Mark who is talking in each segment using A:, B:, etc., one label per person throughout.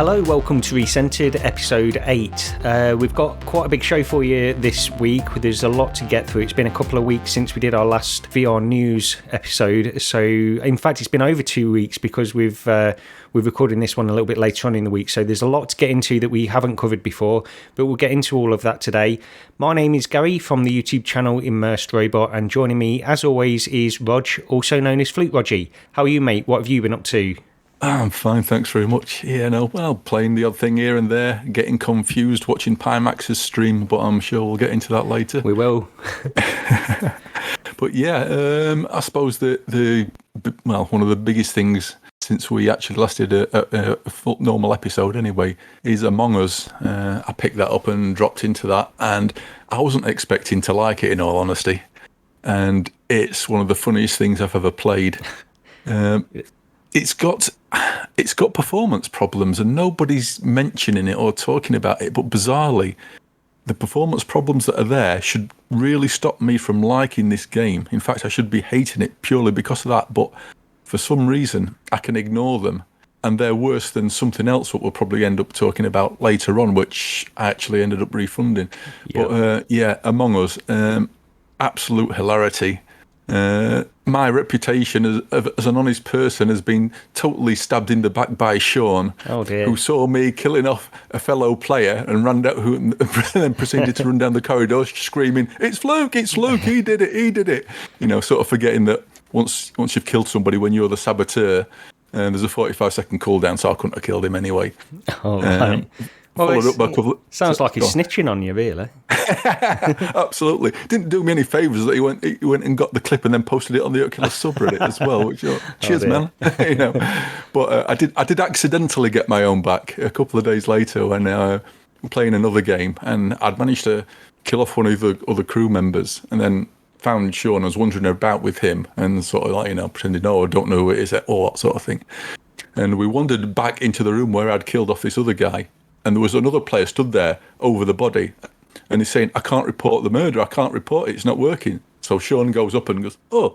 A: Hello, welcome to Recentered, episode 8. We've got quite a big show for you this week. There's a lot to get through. It's been a couple of weeks since we did our last VR news episode. So, in fact, it's been over 2 weeks because we're recording this one a little bit later on in the week. So there's a lot to get into that we haven't covered before, but we'll get into all of that today. My name is Gary from the YouTube channel Immersed Robot, and joining me, as always, is Rog, also known as Flute Rogie. How are you, mate? What have you been up to?
B: I'm fine, thanks very much. Yeah, no, well, playing the odd thing here and there, getting confused, watching Pimax's stream, but I'm sure we'll get into that later.
A: We will.
B: But yeah, I suppose one of the biggest things since we actually last did a full normal episode anyway is Among Us. I picked that up and dropped into that, and I wasn't expecting to like it, in all honesty. And it's one of the funniest things I've ever played. It's got performance problems, and nobody's mentioning it or talking about it. But bizarrely, the performance problems that are there should really stop me from liking this game. In fact, I should be hating it purely because of that. But for some reason, I can ignore them, and they're worse than something else that we'll probably end up talking about later on, which I actually ended up refunding. Yep. But Among Us, absolute hilarity. My reputation as an honest person has been totally stabbed in the back by Sean, who saw me killing off a fellow player and then proceeded to run down the corridor screaming, "It's Fluke! It's Fluke! He did it! He did it!" You know, sort of forgetting that once you've killed somebody, when you're the saboteur, there's a 45-second cooldown, so I couldn't have killed him anyway.
A: Oh, right. Sounds like he's snitching on you, really.
B: Absolutely. Didn't do me any favours that he went and got the clip and then posted it on the Oculus subreddit as well. Which, cheers, man. You know, but I did accidentally get my own back a couple of days later when playing another game, and I'd managed to kill off one of the other crew members, and then found Sean. I was wandering about with him and sort of like, pretending, I don't know who it is, all that sort of thing. And we wandered back into the room where I'd killed off this other guy. And there was another player stood there over the body, and he's saying, "I can't report the murder. I can't report it. It's not working." So Sean goes up and goes, "Oh,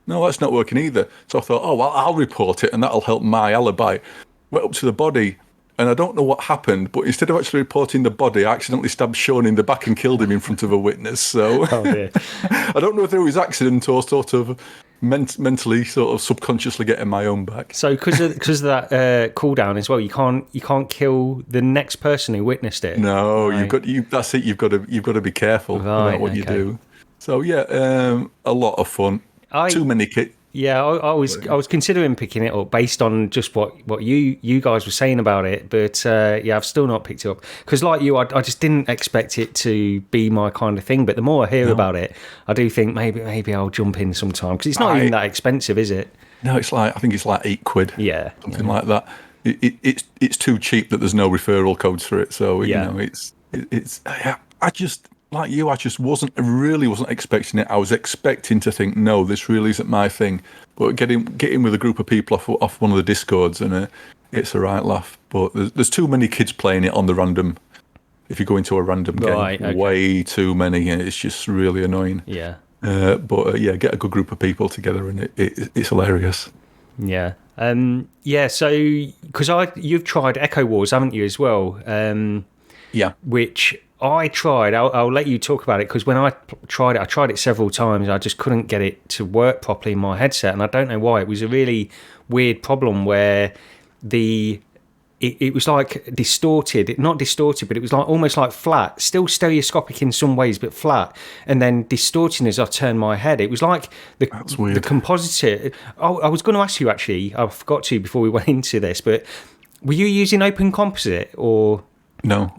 B: no, that's not working either." So I thought, "Oh, well, I'll report it, and that'll help my alibi." Went up to the body, and I don't know what happened, but instead of actually reporting the body, I accidentally stabbed Sean in the back and killed him in front of a witness. So I don't know if it was accident or sort of mentally, sort of subconsciously getting my own back.
A: So because of that cooldown as well, you can't kill the next person who witnessed it.
B: No, right. That's it. You've got to be careful about what you do. So yeah, a lot of fun. Too many kids. Yeah,
A: I was considering picking it up based on just what you guys were saying about it, but I've still not picked it up because, like you, I just didn't expect it to be my kind of thing. But the more I hear about it, I do think maybe I'll jump in sometime because it's not even that expensive, is it?
B: No, I think it's like £8.
A: Yeah,
B: something like that. It's too cheap that there's no referral codes for it. So I just. Like you, I just wasn't expecting it. I was expecting to think, no, this really isn't my thing. But getting with a group of people off one of the Discords, and it's a right laugh. But there's too many kids playing it on the random. If you go into a random game, way too many, and it's just really annoying.
A: Yeah.
B: But get a good group of people together, and it's hilarious.
A: Yeah. So because you've tried Echo Wars, haven't you, as well?
B: Yeah.
A: Which I tried. I'll let you talk about it because when I tried it several times. I just couldn't get it to work properly in my headset, and I don't know why. It was a really weird problem where it was like distorted. Not distorted, but it was like almost like flat. Still stereoscopic in some ways, but flat, and then distorting as I turned my head. It was like the compositor. I was going to ask you actually. I forgot to before we went into this, but were you using Open Composite or?
B: No.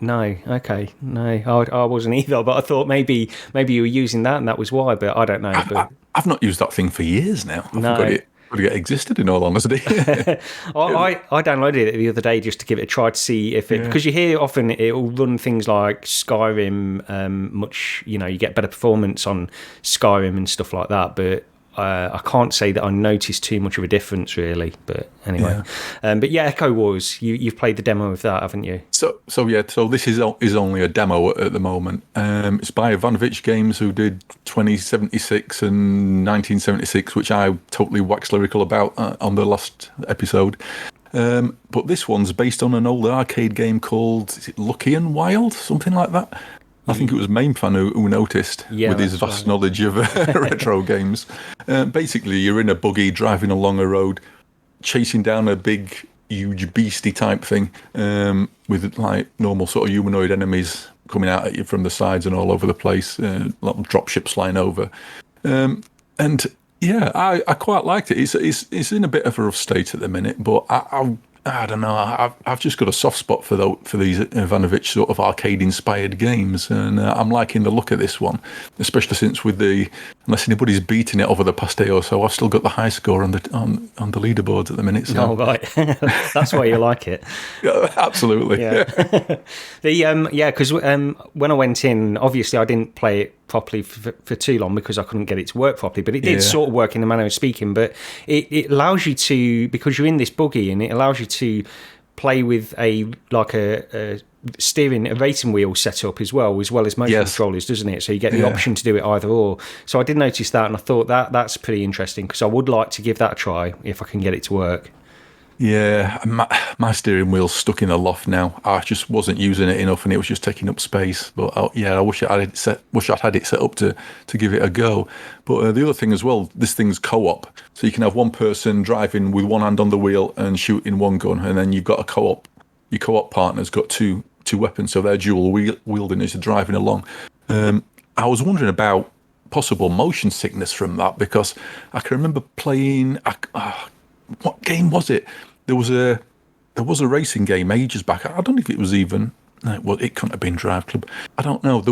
A: Okay. No, I wasn't either. But I thought maybe you were using that, and that was why. But I don't know.
B: I've not used that thing for years now. I forgot it existed. In all honesty,
A: I downloaded it the other day just to give it a try to see if it because you hear often it'll run things like Skyrim. Much you get better performance on Skyrim and stuff like that, but. I can't say that I noticed too much of a difference, really. But anyway, Echo Wars. You've played the demo of that, haven't you?
B: So this is only a demo at the moment. It's by Vanvich Games, who did 2076 and 1976, which I totally waxed lyrical about on the last episode. But this one's based on an old arcade game called, is it Lucky and Wild? Something like that. I think it was Mainfan who noticed with his vast knowledge of retro games. Basically, you're in a buggy driving along a road, chasing down a big, huge beastie type thing with like normal sort of humanoid enemies coming out at you from the sides and all over the place, little drop ships flying over. And yeah, I quite liked it. It's in a bit of a rough state at the minute, but I don't know. I've just got a soft spot for these Ivanovich sort of arcade-inspired games, and I'm liking the look of this one, especially since unless anybody's beaten it over the past day or so, I've still got the high score on the leaderboards at the minute. So.
A: Oh right, that's why you like it.
B: Yeah, absolutely.
A: Yeah. Because when I went in, obviously I didn't play it properly for too long because I couldn't get it to work properly, but it did sort of work in the manner of speaking. But it allows you to, because you're in this buggy, and it allows you to play with a racing wheel setup as well as motion controllers, doesn't it? So you get the option to do it either or. So I did notice that, and I thought that's pretty interesting, because I would like to give that a try if I can get it to work.
B: Yeah, my steering wheel's stuck in the loft now. I just wasn't using it enough, and it was just taking up space. But I wish I'd had it set up to give it a go. But the other thing as well, this thing's co-op, so you can have one person driving with one hand on the wheel and shooting one gun, and then you've got a co-op. Your co-op partner's got two weapons, so they're dual wielding as you're driving along. I was wondering about possible motion sickness from that, because I can remember playing. What game was it? There was a racing game ages back. I don't know if it was even. Well, it couldn't have been Drive Club. I don't know.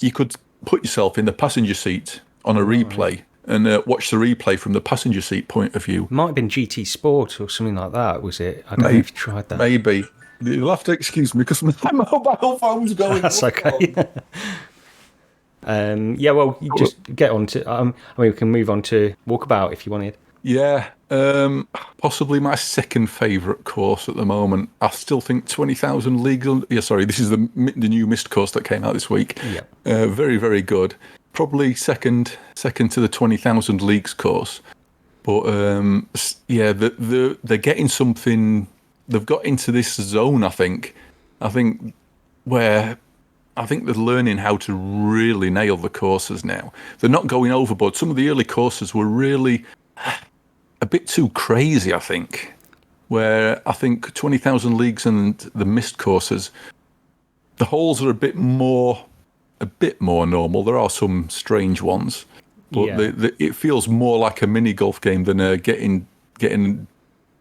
B: You could put yourself in the passenger seat on a replay and watch the replay from the passenger seat point of view.
A: It might have been GT Sport or something like that. Was it? I don't know if you tried that.
B: Maybe. You'll have to excuse me because my mobile phone's going.
A: That's okay. Well, you just get on to. We can move on to Walkabout if you wanted.
B: Yeah, possibly my second favourite course at the moment. I still think 20,000 Leagues. This is the new Myst course that came out this week.
A: Yeah,
B: very, very good. Probably second to the 20,000 Leagues course. But they're getting something. They've got into this zone. I think where. I think they're learning how to really nail the courses now. They're not going overboard. Some of the early courses were really a bit too crazy, I think. Where I think 20,000 Leagues and the Myst courses, the holes are a bit more normal. There are some strange ones, but it feels more like a mini golf game than getting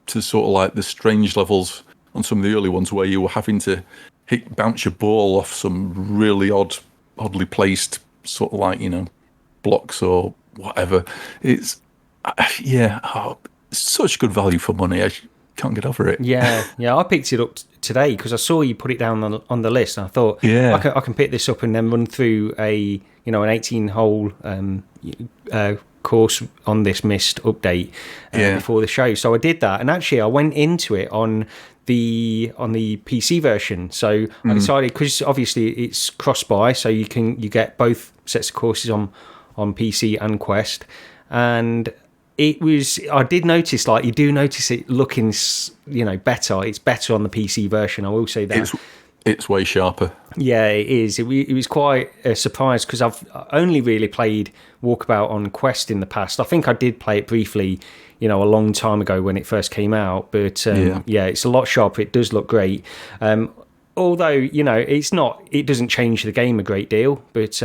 B: to sort of like the strange levels on some of the early ones where you were having to bounce your ball off some really oddly placed sort of like, blocks or whatever. It's such good value for money. I can't get over it.
A: Yeah. I picked it up today because I saw you put it down on the list, and I thought, I can pick this up and then run through an 18-hole course on this Myst update before the show. So I did that, and actually I went into it on the PC version. So I decided, because obviously it's cross-buy, so you get both sets of courses on PC and Quest, and I did notice, like, you do notice it looking, better. It's better on the PC version, I will say that.
B: It's way sharper.
A: Yeah, it is. It was quite a surprise, because I've only really played Walkabout on Quest in the past. I think I did play it briefly, a long time ago when it first came out. But it's a lot sharper. It does look great. Although, it doesn't change the game a great deal. But it's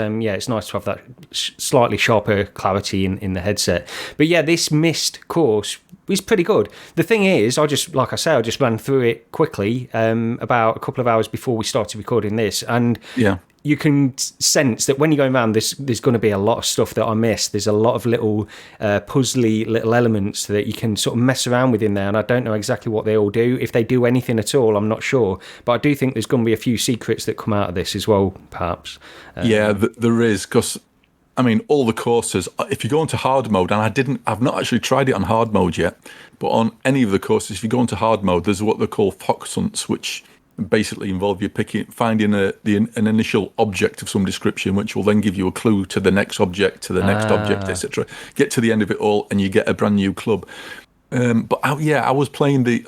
A: nice to have that slightly sharper clarity in the headset. But yeah, this Myst course was pretty good. The thing is, I just ran through it quickly about a couple of hours before we started recording this, and you can sense that when you're going around, there's going to be a lot of stuff that I missed. There's a lot of little puzzly little elements that you can sort of mess around with in there, and I don't know exactly what they all do. If they do anything at all, I'm not sure. But I do think there's going to be a few secrets that come out of this as well, perhaps.
B: There is, because all the courses, if you go into hard mode, and I've not actually tried it on hard mode yet, but on any of the courses, if you go into hard mode, there's what they call fox hunts, which basically involve you finding an initial object of some description, which will then give you a clue to the next object, etc. Get to the end of it all, and you get a brand new club. But I was playing the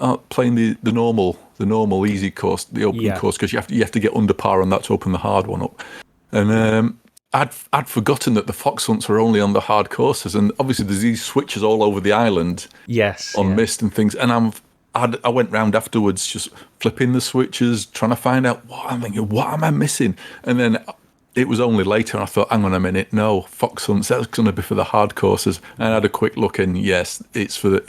B: normal easy course, the open course, because you have to get under par on that to open the hard one up. And I'd forgotten that the fox hunts were only on the hard courses, and obviously there's these switches all over the island.
A: Yes,
B: on Myst and things, and I went round afterwards just flipping the switches, trying to find out what am I missing, and then it was only later I thought, hang on a minute, no, fox hunts, that's going to be for the hard courses, and I had a quick look, and yes, it's for the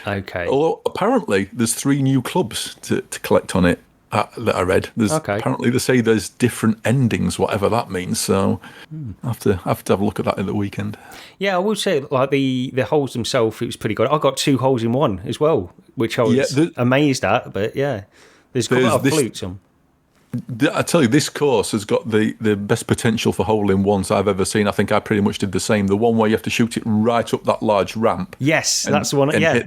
A: okay.
B: Although apparently there's 3 new clubs to collect on it. That I read. Apparently they say there's different endings, whatever that means. So I have to have a look at that in the weekend.
A: Yeah, I will say, like the holes themselves, it was pretty good. I got 2 holes in one as well, which I was amazed at. But yeah, there's quite a lot of flukes on.
B: I tell you, this course has got the best potential for hole-in-ones I've ever seen. I think I pretty much did the same. The one where you have to shoot it right up that large ramp.
A: Yes, that's the one.
B: And hit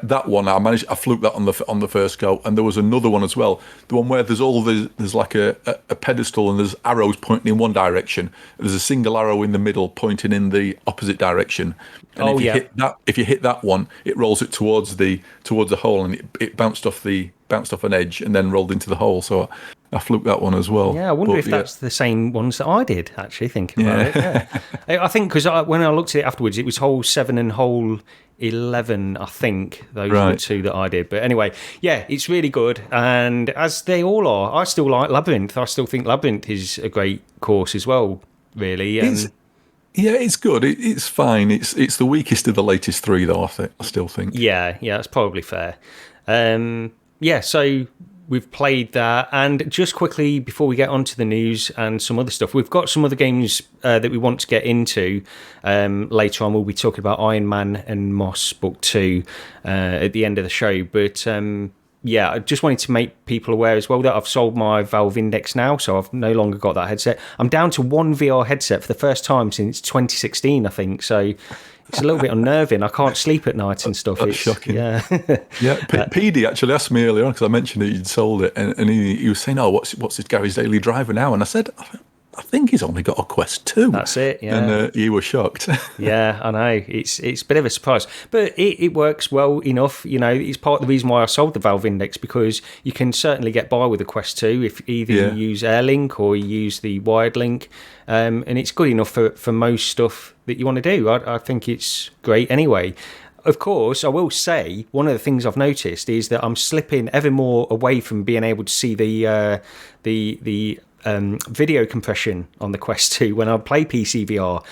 B: that one. I fluked that on the first go. And there was another one as well. The one where there's like a pedestal and there's arrows pointing in one direction. There's a single arrow in the middle pointing in the opposite direction. And if you hit that one, it rolls it towards the hole, and it bounced off an edge and then rolled into the hole. So I fluked that one as well.
A: Yeah, I wonder if that's the same ones that I did, actually, thinking about it. Yeah. I think because when I looked at it afterwards, it was hole 7 and hole 11, I think. Those were the 2 that I did. But anyway, yeah, it's really good. And as they all are, I still like Labyrinth. I still think Labyrinth is a great course as well, really.
B: It's good. It's fine. It's the weakest of the latest 3, though, I still think.
A: Yeah, that's probably fair. So we've played that. And just quickly, before we get on to the news and some other stuff, we've got some other games that we want to get into later on. We'll be talking about Iron Man and Moss Book 2 at the end of the show. But I just wanted to make people aware as well that I've sold my Valve Index now, so I've no longer got that headset. I'm down to 1 VR headset for the first time since 2016, I think. So it's a little bit unnerving. I can't sleep at night and stuff.
B: That's shocking.
A: Yeah.
B: PD actually asked me earlier on, because I mentioned that you'd sold it, and he was saying, what's this Gary's Daily Driver now? And I said, I think he's only got a Quest 2.
A: That's it, yeah.
B: And you were shocked.
A: Yeah, I know. It's a bit of a surprise. But it works well enough. You know, it's part of the reason why I sold the Valve Index, because you can certainly get by with the Quest 2 if either you use AirLink or you use the wired link. And it's good enough for most stuff that you want to do. I think it's great anyway. Of course, I will say, one of the things I've noticed is that I'm slipping ever more away from being able to see the video compression on the Quest 2 when I play PC VR.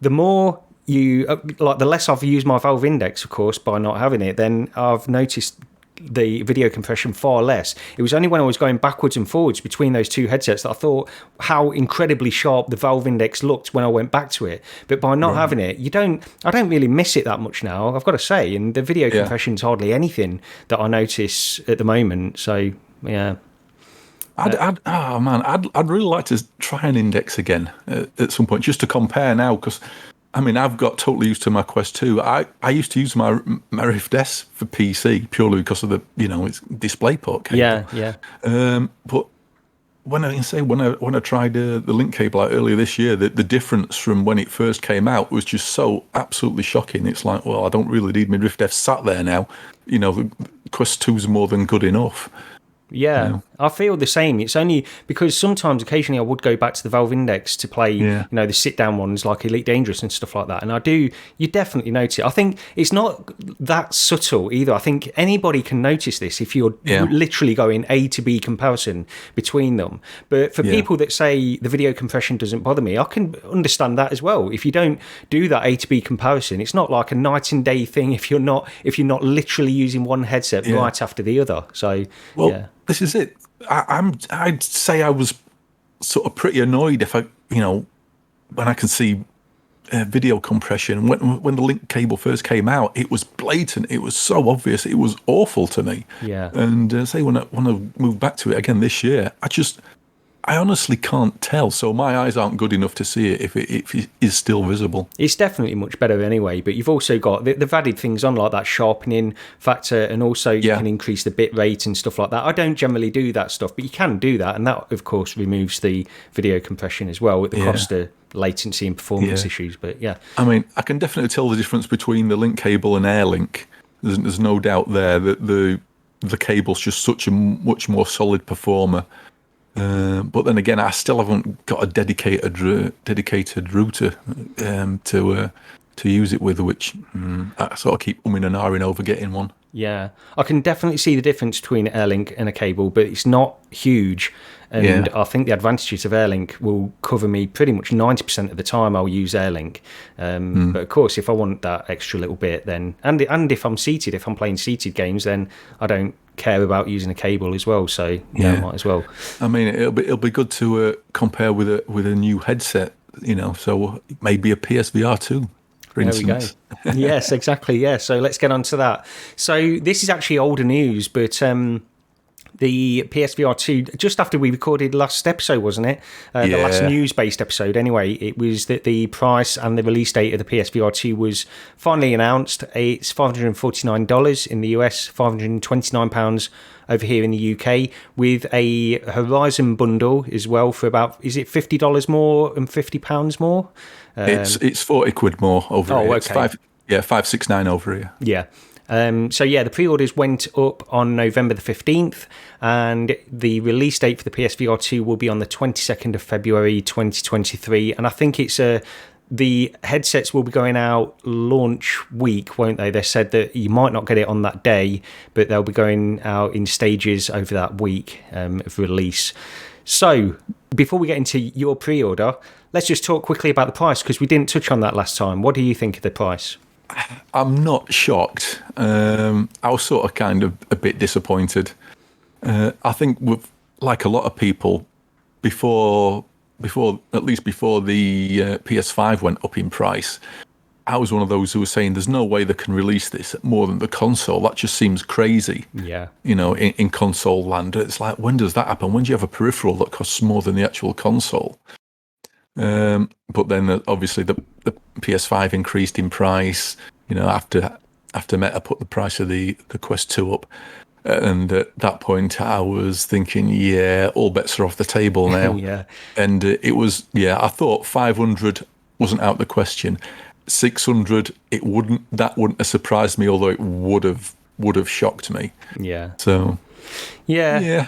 A: The more the less I've used my Valve Index, of course, by not having it, then I've noticed the video compression far less. It was only when I was going backwards and forwards between those 2 headsets that I thought how incredibly sharp the Valve Index looked when I went back to it. But by not having it, I don't really miss it that much now, I've got to say. And the video compression's hardly anything that I notice at the moment. So yeah.
B: I'd really like to try an Index again at some point, just to compare now, because I've got totally used to my Quest 2. I used to use my Rift S for PC purely because of the its DisplayPort cable.
A: Yeah.
B: But when I tried the link cable out earlier this year, the difference from when it first came out was just so absolutely shocking. It's like, well, I don't really need my Rift S sat there now. The Quest 2's more than good enough.
A: Yeah, I feel the same. It's only because sometimes, occasionally, I would go back to the Valve Index to play, the sit-down ones like Elite Dangerous and stuff like that. And you definitely notice it. I think it's not that subtle either. I think anybody can notice this if you're literally going A to B comparison between them. But for people that say the video compression doesn't bother me, I can understand that as well. If you don't do that A to B comparison, it's not like a night and day thing if you're not literally using one headset right after the other. So,
B: this is it. I'd say I was sort of pretty annoyed if when I can see video compression. When the link cable first came out, it was blatant. It was so obvious. It was awful to me.
A: Yeah.
B: And say when I moved back to it again this year, I honestly can't tell. So my eyes aren't good enough to see it if it is still visible.
A: It's definitely much better anyway, but you've also got, they've added things on like that sharpening factor, and also you can increase the bit rate and stuff like that. I don't generally do that stuff, but you can do that, and that, of course, removes the video compression as well at the cost of latency and performance issues. But yeah.
B: I mean, I can definitely tell the difference between the link cable and AirLink. There's no doubt there that the cable's just such a much more solid performer. But then again, I still haven't got a dedicated router to use it with, which I sort of keep umming and ahhing over getting one.
A: Yeah, I can definitely see the difference between AirLink and a cable, but it's not huge. And I think the advantages of AirLink will cover me pretty much 90% of the time I'll use AirLink. But of course, if I want that extra little bit, then and if I'm seated, if I'm playing seated games, then I don't care about using a cable as well. So I might as well.
B: I mean, it'll be good to compare with a new headset. So maybe a PSVR2. For instance.
A: There we go. Yes, exactly. Yeah. So let's get on to that. So this is actually older news, but the PSVR2, just after we recorded last episode, wasn't it? The last news-based episode, anyway. It was that the price and the release date of the PSVR2 was finally announced. It's $549 in the US, £529 over here in the UK, with a Horizon bundle as well for about, is it $50 more and £50 more?
B: It's 40 quid more over here.
A: Okay.
B: It's $569 over here.
A: Yeah. The pre-orders went up on November the 15th, and the release date for the PSVR2 will be on the 22nd of February 2023. And I think it's the headsets will be going out launch week, won't they? They said that you might not get it on that day, but they'll be going out in stages over that week of release. So before we get into your pre-order, let's just talk quickly about the price, because we didn't touch on that last time. What do you think of the price?
B: I'm not shocked. I was sort of kind of a bit disappointed. I think with, like a lot of people, before the PS5 went up in price, I was one of those who was saying there's no way they can release this at more than the console. That just seems crazy. Yeah. In console land, it's like, when does that happen? When do you have a peripheral that costs more than the actual console? But then obviously the PS5 increased in price, after Meta put the price of the Quest 2 up. And at that point I was thinking, all bets are off the table now.
A: Yeah.
B: And it was, I thought 500 wasn't out the question. 600, that wouldn't have surprised me, although it would have shocked me.
A: Yeah.
B: So
A: yeah,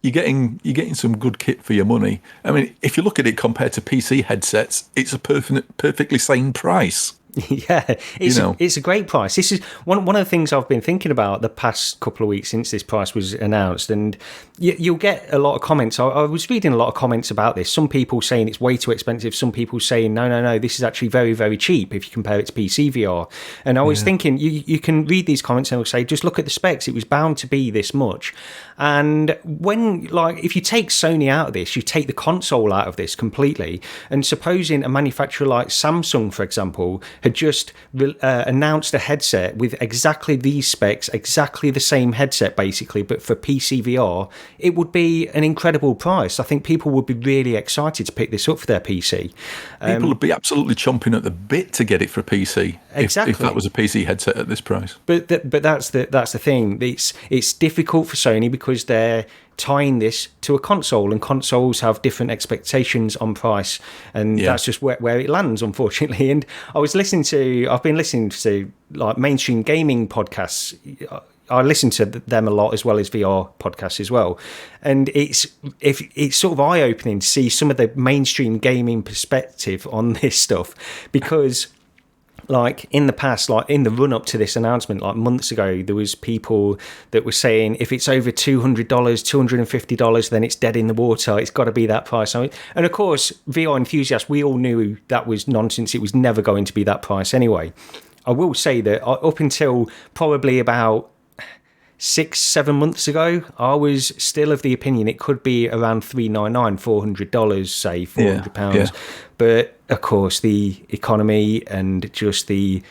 B: you're getting some good kit for your money. I mean, if you look at it compared to PC headsets, it's a perfectly sane price.
A: Yeah, it's a great price. This is one of the things I've been thinking about the past couple of weeks since this price was announced, and you'll get a lot of comments. I was reading a lot of comments about this. Some people saying it's way too expensive. Some people saying no, this is actually very, very cheap if you compare it to PC VR. And I was thinking, you can read these comments and they'll say, just look at the specs. It was bound to be this much. And when, if you take Sony out of this, you take the console out of this completely. And supposing a manufacturer like Samsung, for example, had just announced a headset with exactly these specs, exactly the same headset basically, but for PC VR, it would be an incredible price. I think people would be really excited to pick this up for their PC.
B: People would be absolutely chomping at the bit to get it for PC.
A: Exactly.
B: If that was a PC headset at this price.
A: But that's the thing. It's difficult for Sony because they're tying this to a console, and consoles have different expectations on price, and that's just where it lands, unfortunately. And I've been listening to mainstream gaming podcasts. I listen to them a lot, as well as VR podcasts as well, and it's sort of eye-opening to see some of the mainstream gaming perspective on this stuff, because in the past, in the run up to this announcement, months ago, there was people that were saying if it's over $200, $250, then it's dead in the water. It's got to be that price. And of course, VR enthusiasts, we all knew that was nonsense. It was never going to be that price anyway. I will say that up until probably about 6-7 months ago, I was still of the opinion it could be around $399, $400, say £400. But of course, the economy and just the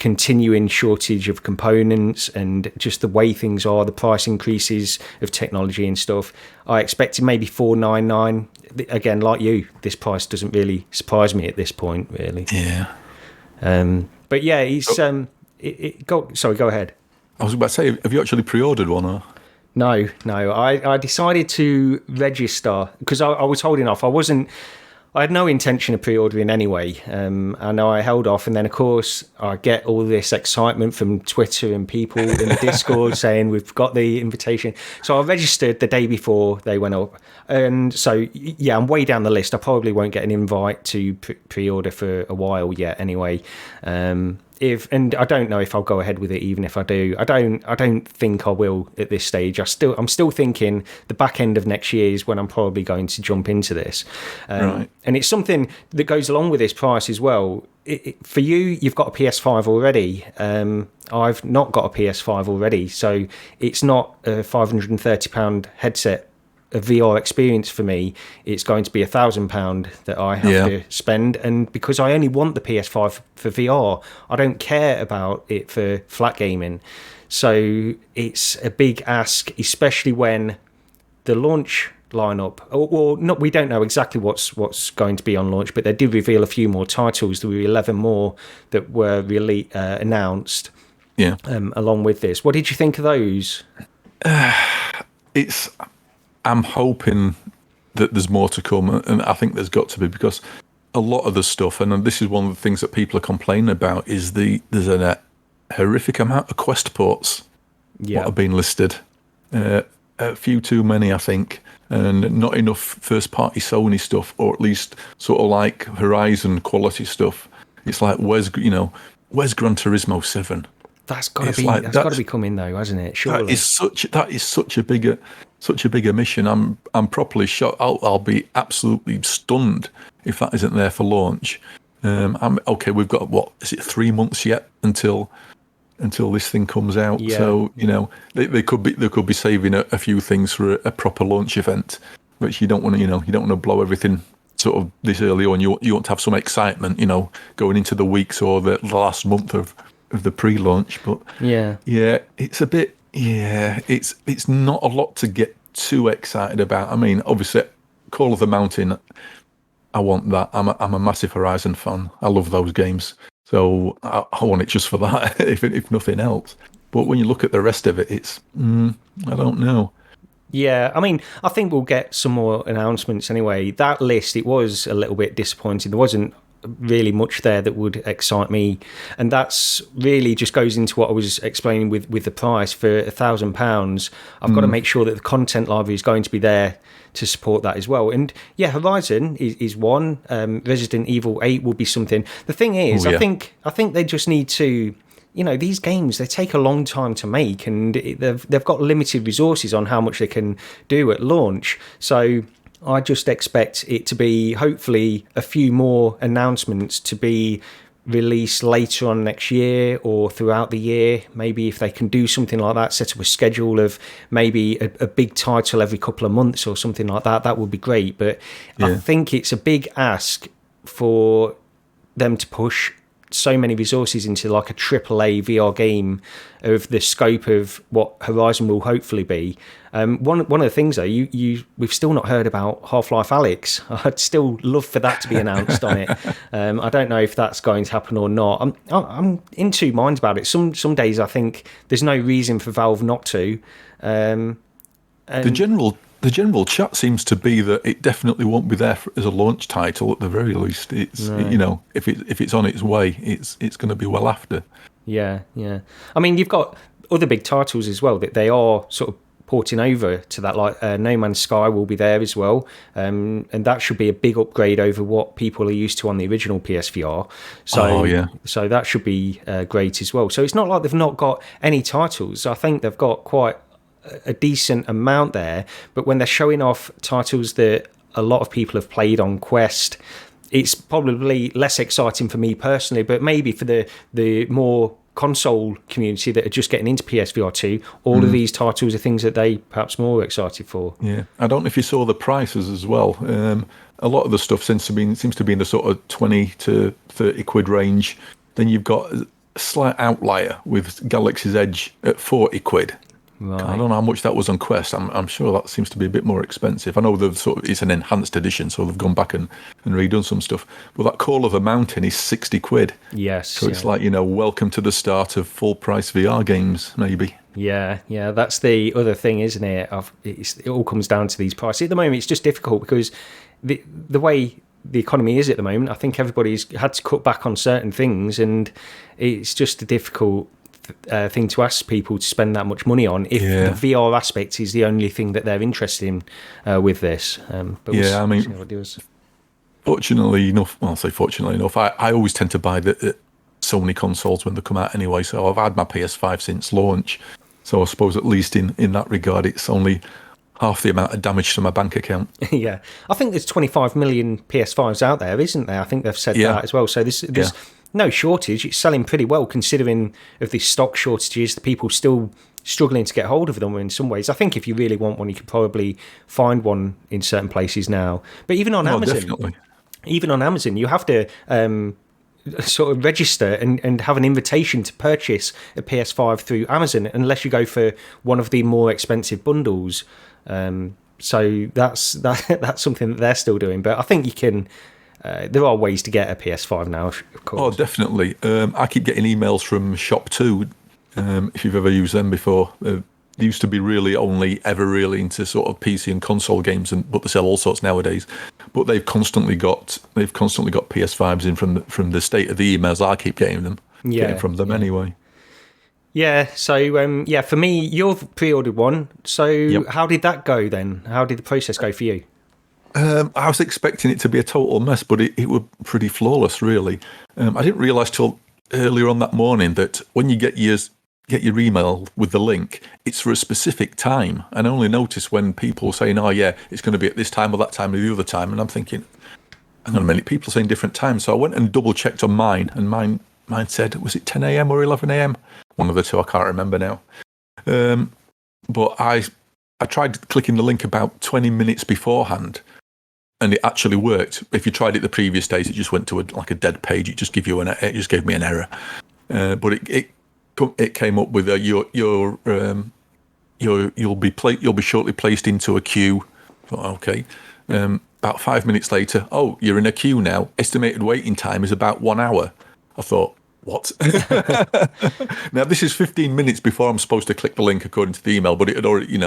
A: continuing shortage of components and just the way things are, the price increases of technology and stuff, I expected maybe $499. Again, like you, this price doesn't really surprise me at this point, really.
B: Yeah.
A: But yeah, it's sorry, go ahead.
B: I was about to say, have you actually pre-ordered one? Or?
A: No. I decided to register because I was holding off. I had no intention of pre-ordering anyway, and I held off. And then, of course, I get all this excitement from Twitter and people in the Discord saying we've got the invitation. So I registered the day before they went up. And so, yeah, I'm way down the list. I probably won't get an invite to pre-order for a while yet anyway. And I don't know if I'll go ahead with it, even if I do. I don't think I will at this stage. I'm still thinking the back end of next year is when I'm probably going to jump into this.
B: Right.
A: And it's something that goes along with this price as well. For you, you've got a PS5 already. I've not got a PS5 already, so it's not a £530 headset. A VR experience for me, it's going to be £1,000 that I have to spend, and because I only want the PS5 for VR, I don't care about it for flat gaming. So it's a big ask, especially when the launch lineup, or not, we don't know exactly what's going to be on launch, but they did reveal a few more titles. There were 11 more that were really announced.
B: Yeah.
A: Along with this, what did you think of those?
B: I'm hoping that there's more to come, and I think there's got to be, because a lot of the stuff, and this is one of the things that people are complaining about, is there's a horrific amount of Quest ports that have been listed. A few too many, I think, and not enough first-party Sony stuff, or at least sort of like Horizon quality stuff. It's like, where's Gran Turismo 7?
A: That's got to be coming though, hasn't it? Surely.
B: That is such a bigger mission. I'm properly shocked. I'll be absolutely stunned if that isn't there for launch. We've got 3 months yet until this thing comes out. Yeah. So they could be saving a few things for a proper launch event, which you don't want to blow everything sort of this early on. You want to have some excitement, going into the weeks or the last month of the pre-launch. But it's a bit. Yeah, it's not a lot to get too excited about. I mean, obviously, Call of the Mountain, I want that. I'm a massive Horizon fan. I love those games, so I want it just for that, if nothing else. But when you look at the rest of it, it's I don't know.
A: Yeah, I mean, I think we'll get some more announcements anyway. That list, it was a little bit disappointing. There wasn't really much there that would excite me, and that's really just goes into what I was explaining with the price. For £1,000, I've got to make sure that the content library is going to be there to support that as well. And yeah, Horizon is one. Resident Evil 8 will be something. The thing is, I think they just need to, these games, they take a long time to make, and they've got limited resources on how much they can do at launch. So I just expect it to be, hopefully, a few more announcements to be released later on next year or throughout the year. Maybe if they can do something like that, set up a schedule of maybe a big title every couple of months or something like that, that would be great. But I think it's a big ask for them to push so many resources into like a AAA VR game of the scope of what Horizon will hopefully be. One of the things though, we've still not heard about Half-Life Alyx. I'd still love for that to be announced on it. I don't know if that's going to happen or not. I'm in two minds about it. Some days I think there's no reason for Valve not to. The
B: general chat seems to be that it definitely won't be there as a launch title at the very least. It's if it's on its way, it's going to be well after. Yeah.
A: I mean, you've got other big titles as well that they are sort of porting over to that. Like No Man's Sky will be there as well, and that should be a big upgrade over what people are used to on the original PSVR. So that should be great as well. So it's not like they've not got any titles. I think they've got quite a decent amount there, but when they're showing off titles that a lot of people have played on Quest, it's probably less exciting for me personally, but maybe for the more console community that are just getting into PSVR2, all of these titles are things that they perhaps more excited for.
B: Yeah, I don't know if you saw the prices as well. A lot of the stuff seems to be in the sort of 20 to 30 quid range. Then you've got slight outlier with Galaxy's Edge at 40 quid.
A: Right.
B: I don't know how much that was on Quest. I'm sure that seems to be a bit more expensive. I know it's an enhanced edition, so they've gone back and redone some stuff. But that Call of the Mountain is 60 quid.
A: Yes.
B: So it's like, welcome to the start of full price VR games, maybe.
A: Yeah, that's the other thing, isn't it? It all comes down to these prices. At the moment, it's just difficult because the way the economy is at the moment, I think everybody's had to cut back on certain things, and it's just a difficult thing to ask people to spend that much money on if the VR aspect is the only thing that they're interested in with this. But we'll see what it does.
B: Fortunately enough, I always tend to buy the Sony consoles when they come out anyway, so I've had my PS5 since launch, so I suppose at least in that regard it's only half the amount of damage to my bank account.
A: Yeah, I think there's 25 million PS5s out there, isn't there? I think they've said that as well, so there's no shortage. It's selling pretty well considering of the stock shortages, the people still struggling to get hold of them in some ways. I think if you really want one, you could probably find one in certain places now. But even on Amazon, you have to sort of register and have an invitation to purchase a PS5 through Amazon unless you go for one of the more expensive bundles. So that's something that they're still doing. But I think you can... there are ways to get a PS5 now, of course.
B: Oh, definitely. I keep getting emails from Shop2, if you've ever used them before. They used to be ever really into sort of PC and console games, but they sell all sorts nowadays. But they've constantly got PS5s in from the state of the emails I keep getting from them anyway.
A: Yeah, so for me, you've pre-ordered one. So How did that go then? How did the process go for you?
B: I was expecting it to be a total mess, but it was pretty flawless, really. I didn't realise till earlier on that morning that when you get your email with the link, it's for a specific time. And I only noticed when people were saying, it's going to be at this time or that time or the other time. And I'm thinking, hang on a minute, people are saying different times. So I went and double-checked on mine, and mine said, was it 10 a.m. or 11 a.m.? One of the two, I can't remember now. But I tried clicking the link about 20 minutes beforehand, and it actually worked. If you tried it the previous days, it just went to a dead page. It just gave me an error. But it came up with you'll be shortly placed into a queue. I thought, okay. About 5 minutes later, you're in a queue now. Estimated waiting time is about 1 hour. I thought, what? Now, this is 15 minutes before I'm supposed to click the link according to the email, but it had already,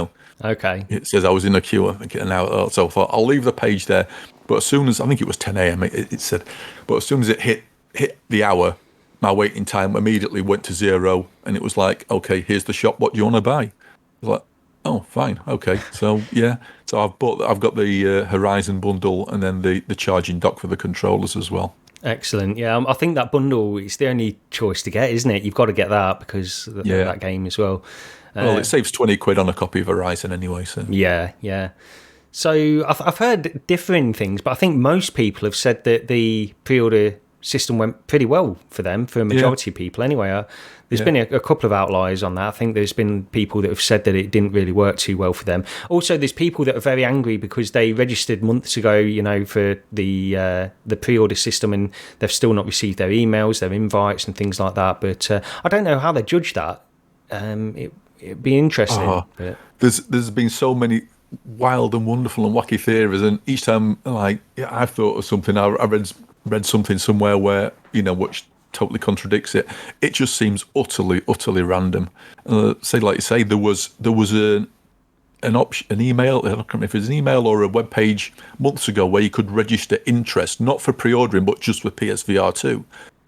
A: Okay.
B: It says I was in a queue, I think, an hour. So I thought, I'll leave the page there. But as soon as, I think it was 10 a.m., it said, but as soon as it hit the hour, my waiting time immediately went to 0, and it was like, okay, here's the shop, what do you want to buy? I was like, oh, fine, okay. So, so I've got the Horizon bundle and then the charging dock for the controllers as well.
A: Excellent. Yeah, I think that bundle is the only choice to get, isn't it? You've got to get that because of that game as well.
B: Well, it saves 20 quid on a copy of Horizon anyway. So
A: yeah. So I've heard differing things, but I think most people have said that the pre-order system went pretty well for them, for a majority of people anyway. There's been a couple of outliers on that. I think there's been people that have said that it didn't really work too well for them. Also, there's people that are very angry because they registered months ago, for the pre-order system, and they've still not received their emails, their invites, and things like that. But I don't know how they judge that. It'd be interesting. But
B: There's been so many wild and wonderful and wacky theories, and each time, I've thought of something. I read something somewhere where which totally contradicts it. It just seems utterly random. Like you say, there was an option, an email. I don't remember if it was an email or a web page months ago where you could register interest, not for pre-ordering, but just with PSVR2.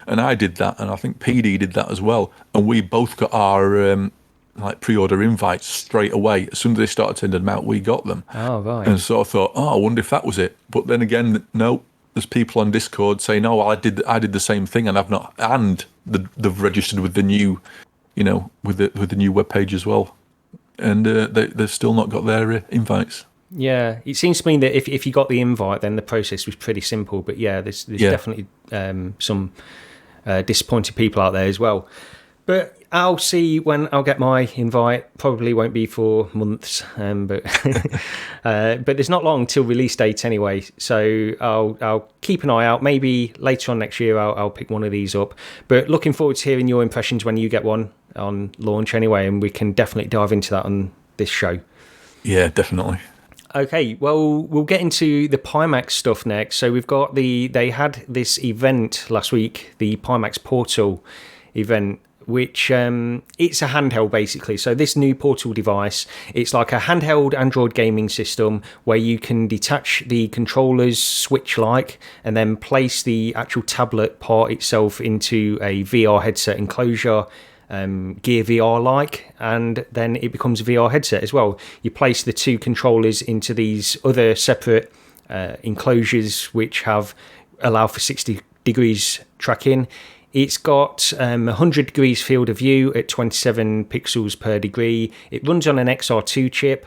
B: And I did that, and I think PD did that as well. And we both got our pre-order invites straight away. As soon as they started sending them out, we got them.
A: Oh, right.
B: And so I thought, I wonder if that was it. But then again, no. There's people on Discord saying, I did the same thing, and I've not, and they've registered with the new, with the new webpage as well, and they've still not got their invites.
A: Yeah, it seems to me that if you got the invite, then the process was pretty simple. But there's definitely some disappointed people out there as well. But I'll see when I'll get my invite. Probably won't be for months, but but there's not long till release date anyway. So I'll keep an eye out. Maybe later on next year I'll pick one of these up. But looking forward to hearing your impressions when you get one on launch anyway, and we can definitely dive into that on this show.
B: Yeah, definitely.
A: Okay, well, we'll get into the Pimax stuff next. So we've got they had this event last week, the Pimax Portal event, which it's a handheld basically. So this new Portal device, it's like a handheld Android gaming system where you can detach the controllers switch-like and then place the actual tablet part itself into a VR headset enclosure, Gear VR-like, and then it becomes a VR headset as well. You place the two controllers into these other separate enclosures which allow for 60 degrees tracking. It's got 100 degrees field of view at 27 pixels per degree. It runs on an XR2 chip.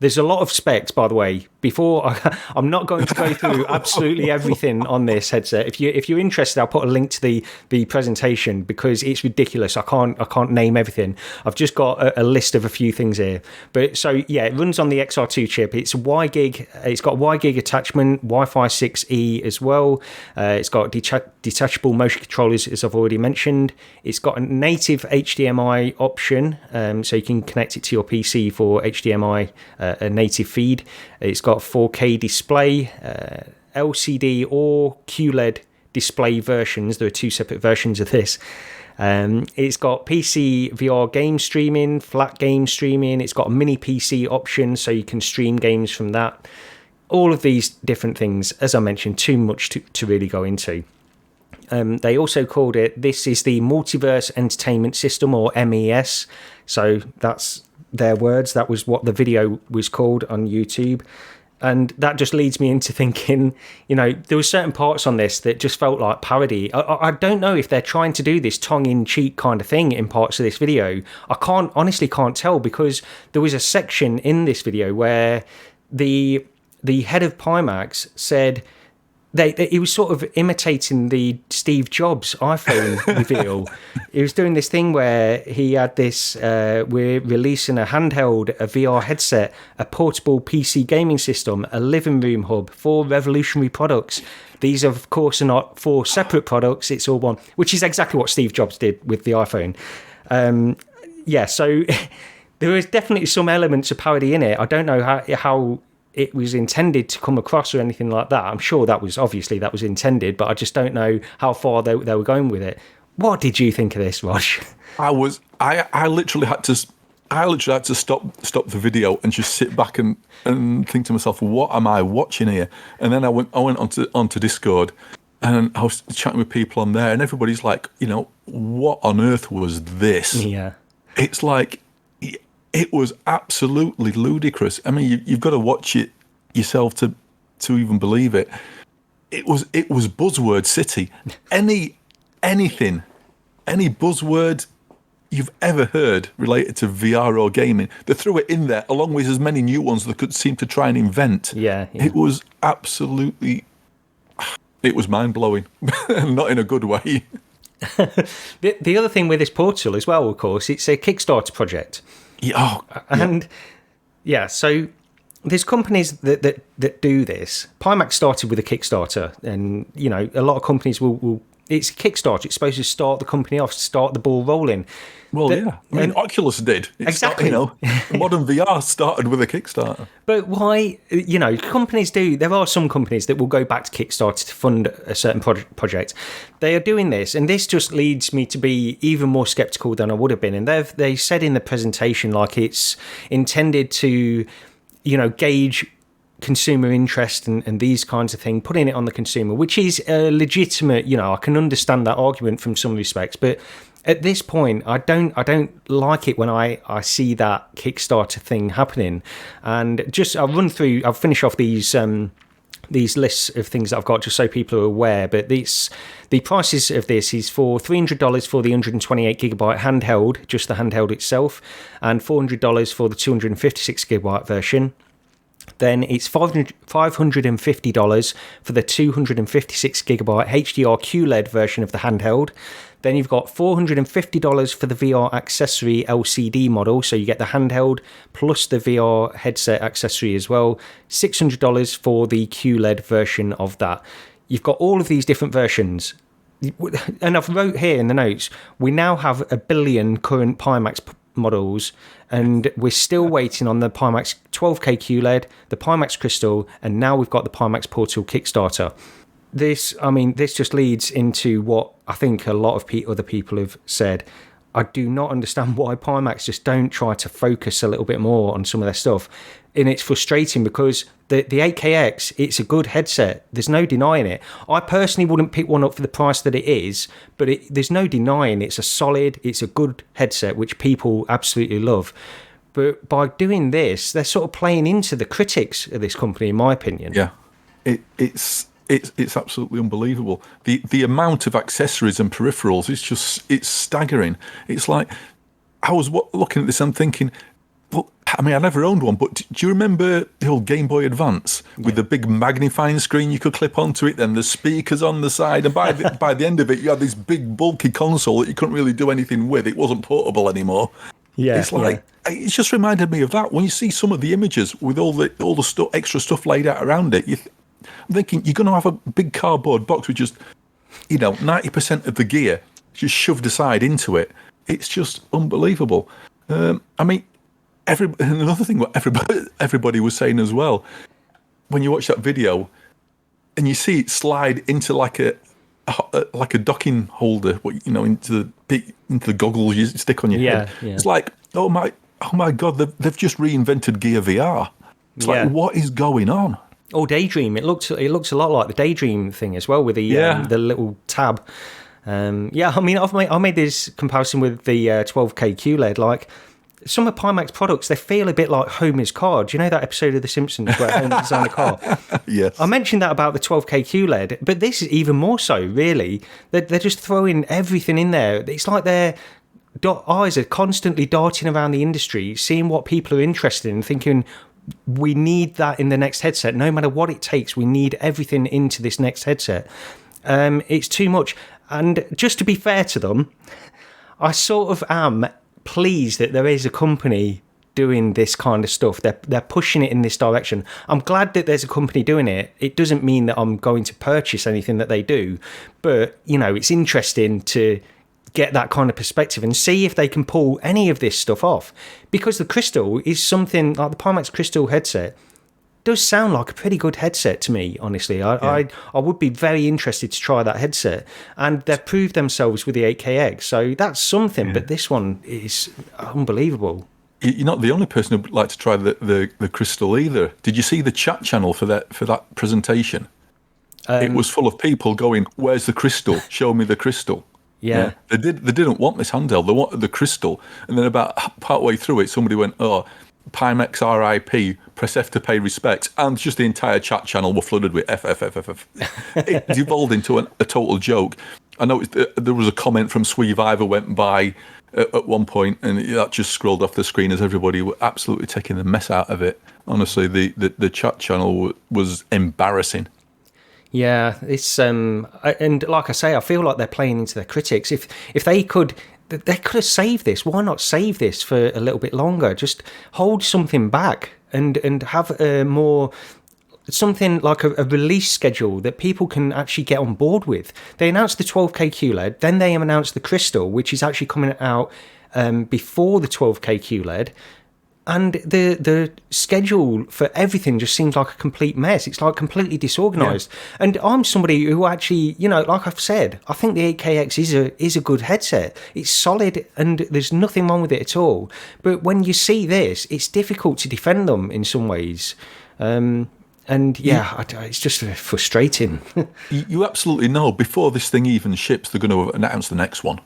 A: There's a lot of specs, by the way. I'm not going to go through absolutely everything on this headset. If you're interested, I'll put a link to the presentation because it's ridiculous. I can't name everything. I've just got a list of a few things here. But so yeah, it runs on the XR2 chip. It's WiGig. It's got WiGig attachment, Wi-Fi 6E as well. It's got detachable motion controllers, as I've already mentioned. It's got a native HDMI option, so you can connect it to your PC for HDMI, a native feed. It's got 4K display, LCD or QLED display versions. There are two separate versions of this. It's got PC VR game streaming, flat game streaming. It's got a mini PC option, so you can stream games from that. All of these different things, as I mentioned, too much to really go into. They also called this is the Multiverse Entertainment System, or MES. So that's their words. That was what the video was called on YouTube. And that just leads me into thinking, there were certain parts on this that just felt like parody. I don't know if they're trying to do this tongue-in-cheek kind of thing in parts of this video. I honestly can't tell, because there was a section in this video where the head of Pimax said he was sort of imitating the Steve Jobs iPhone reveal. He was doing this thing where he had this, we're releasing a handheld, a VR headset, a portable PC gaming system, a living room hub, 4 revolutionary products. These, of course, are not 4 separate products. It's all one, which is exactly what Steve Jobs did with the iPhone. So there is definitely some elements of parody in it. I don't know how it was intended to come across or anything like that. I'm sure that was intended, but I just don't know how far they were going with it. What did you think of this, Rog?
B: I literally had to stop the video and just sit back and think to myself, what am I watching here? And then I went onto Discord, and I was chatting with people on there, and everybody's like, what on earth was this? Yeah, it's like, it was absolutely ludicrous. I mean, you've got to watch it yourself to even believe it. It was buzzword city. Any buzzword you've ever heard related to VR or gaming, they threw it in there, along with as many new ones they could seem to try and invent. Yeah. It was mind-blowing, not in a good way.
A: The other thing with this Portal as well, of course, it's a Kickstarter project. So there's companies that do this. Pimax started with a Kickstarter, and a lot of companies will. It's a Kickstarter. It's supposed to start the company off, start the ball rolling.
B: Well, I mean, Oculus did.
A: Exactly.
B: Modern VR started with a Kickstarter.
A: But why, companies do. There are some companies that will go back to Kickstarter to fund a certain project. They are doing this, and this just leads me to be even more skeptical than I would have been. And they said in the presentation, like, it's intended to, gauge consumer interest and these kinds of things, putting it on the consumer, which is a legitimate, I can understand that argument from some respects, but at this point, I don't like it when I see that Kickstarter thing happening. And just I'll finish off these lists of things that I've got just so people are aware. But the prices of this is for $300 for the 128GB handheld, just the handheld itself, and $400 for the 256GB version. then it's $550 for the 256GB HDR QLED version of the handheld. Then you've got $450 for the VR accessory LCD model, so you get the handheld plus the VR headset accessory as well. $600 for the QLED version of that. You've got all of these different versions. And I've wrote here in the notes, we now have 1 billion current Pimax models, and we're still waiting on the Pimax 12K QLED, the Pimax Crystal, and now we've got the Pimax Portal Kickstarter. This just leads into what I think a lot of other people have said. I do not understand why Pimax just don't try to focus a little bit more on some of their stuff. And it's frustrating because the 8KX, it's a good headset. There's no denying it. I personally wouldn't pick one up for the price that it is, but there's no denying it's a good headset, which people absolutely love. But by doing this, they're sort of playing into the critics of this company, in my opinion.
B: Yeah, it's absolutely unbelievable. The amount of accessories and peripherals it's staggering. It's like, I was looking at this and thinking, well, I mean, I never owned one, but do you remember the old Game Boy Advance with the big magnifying screen you could clip onto it, then the speakers on the side, and by the end of it, you had this big bulky console that you couldn't really do anything with. It wasn't portable anymore. Yeah, it's like it's just reminded me of that. When you see some of the images with all the extra stuff laid out around it, I'm thinking you're going to have a big cardboard box with just 90% of the gear just shoved aside into it. It's just unbelievable. I mean. Another thing, what everybody was saying as well, when you watch that video and you see it slide into like a docking holder, into the goggles you stick on your head. Yeah. It's like, oh my God, they've just reinvented Gear VR. It's like, what is going on?
A: Oh, Daydream. It looks a lot like the Daydream thing as well, with the little tab. I mean, I made this comparison with the 12K QLED, like. Some of Pimax products, they feel a bit like Homer's car. Do you know that episode of The Simpsons where Homer designed a car?
B: Yes.
A: I mentioned that about the 12K QLED, but this is even more so, really. They're just throwing everything in there. It's like their eyes are constantly darting around the industry, seeing what people are interested in, thinking, we need that in the next headset. No matter what it takes, we need everything into this next headset. It's too much. And just to be fair to them, I sort of am pleased that there is a company doing this kind of stuff. They're pushing it in this direction. I'm glad that there's a company doing it. It doesn't mean that I'm going to purchase anything that they do, but it's interesting to get that kind of perspective and see if they can pull any of this stuff off, because the Crystal is something like the Pimax Crystal headset does sound like a pretty good headset to me, honestly. I would be very interested to try that headset, and they've proved themselves with the 8KX, so that's something. But this one is unbelievable.
B: You're not the only person who'd like to try the Crystal either. Did you see the chat channel for that presentation? It was full of people going, "Where's the Crystal? Show me the Crystal." Yeah. They didn't want this handheld. They wanted the Crystal, and then about partway through it, somebody went, "Oh, Pimax RIP, press F to pay respects," and just the entire chat channel were flooded with F. It devolved into a total joke. I noticed there was a comment from Vive went by at one point, and that just scrolled off the screen as everybody were absolutely taking the mess out of it. Honestly, the chat channel was embarrassing.
A: Yeah, it's and like I say, I feel like they're playing into their critics. If they could have saved this. Why not save this for a little bit longer? Just hold something back and have something like a release schedule that people can actually get on board with. They announced the 12K QLED, then they announced the Crystal, which is actually coming out before the 12K QLED. And the schedule for everything just seems like a complete mess. It's like completely disorganised. Yeah. And I'm somebody who actually, like I've said, I think the 8KX is a good headset. It's solid and there's nothing wrong with it at all. But when you see this, it's difficult to defend them in some ways. It's just frustrating.
B: You absolutely know before this thing even ships, they're going to announce the next one.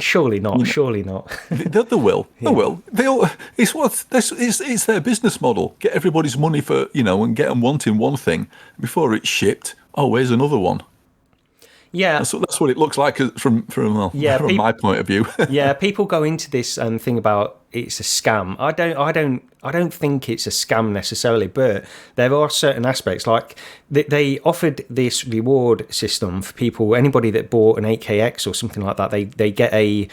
A: Surely not. Surely not.
B: They will. Yeah. They will. It's their business model. Get everybody's money for and get them wanting one thing before it's shipped. Oh, here's another one.
A: Yeah.
B: That's what it looks like from
A: Yeah,
B: from my point of view.
A: Yeah, people go into this thing about it's a scam. I don't think it's a scam necessarily, but there are certain aspects like they offered this reward system for people. Anybody that bought an 8KX or something like that, they get a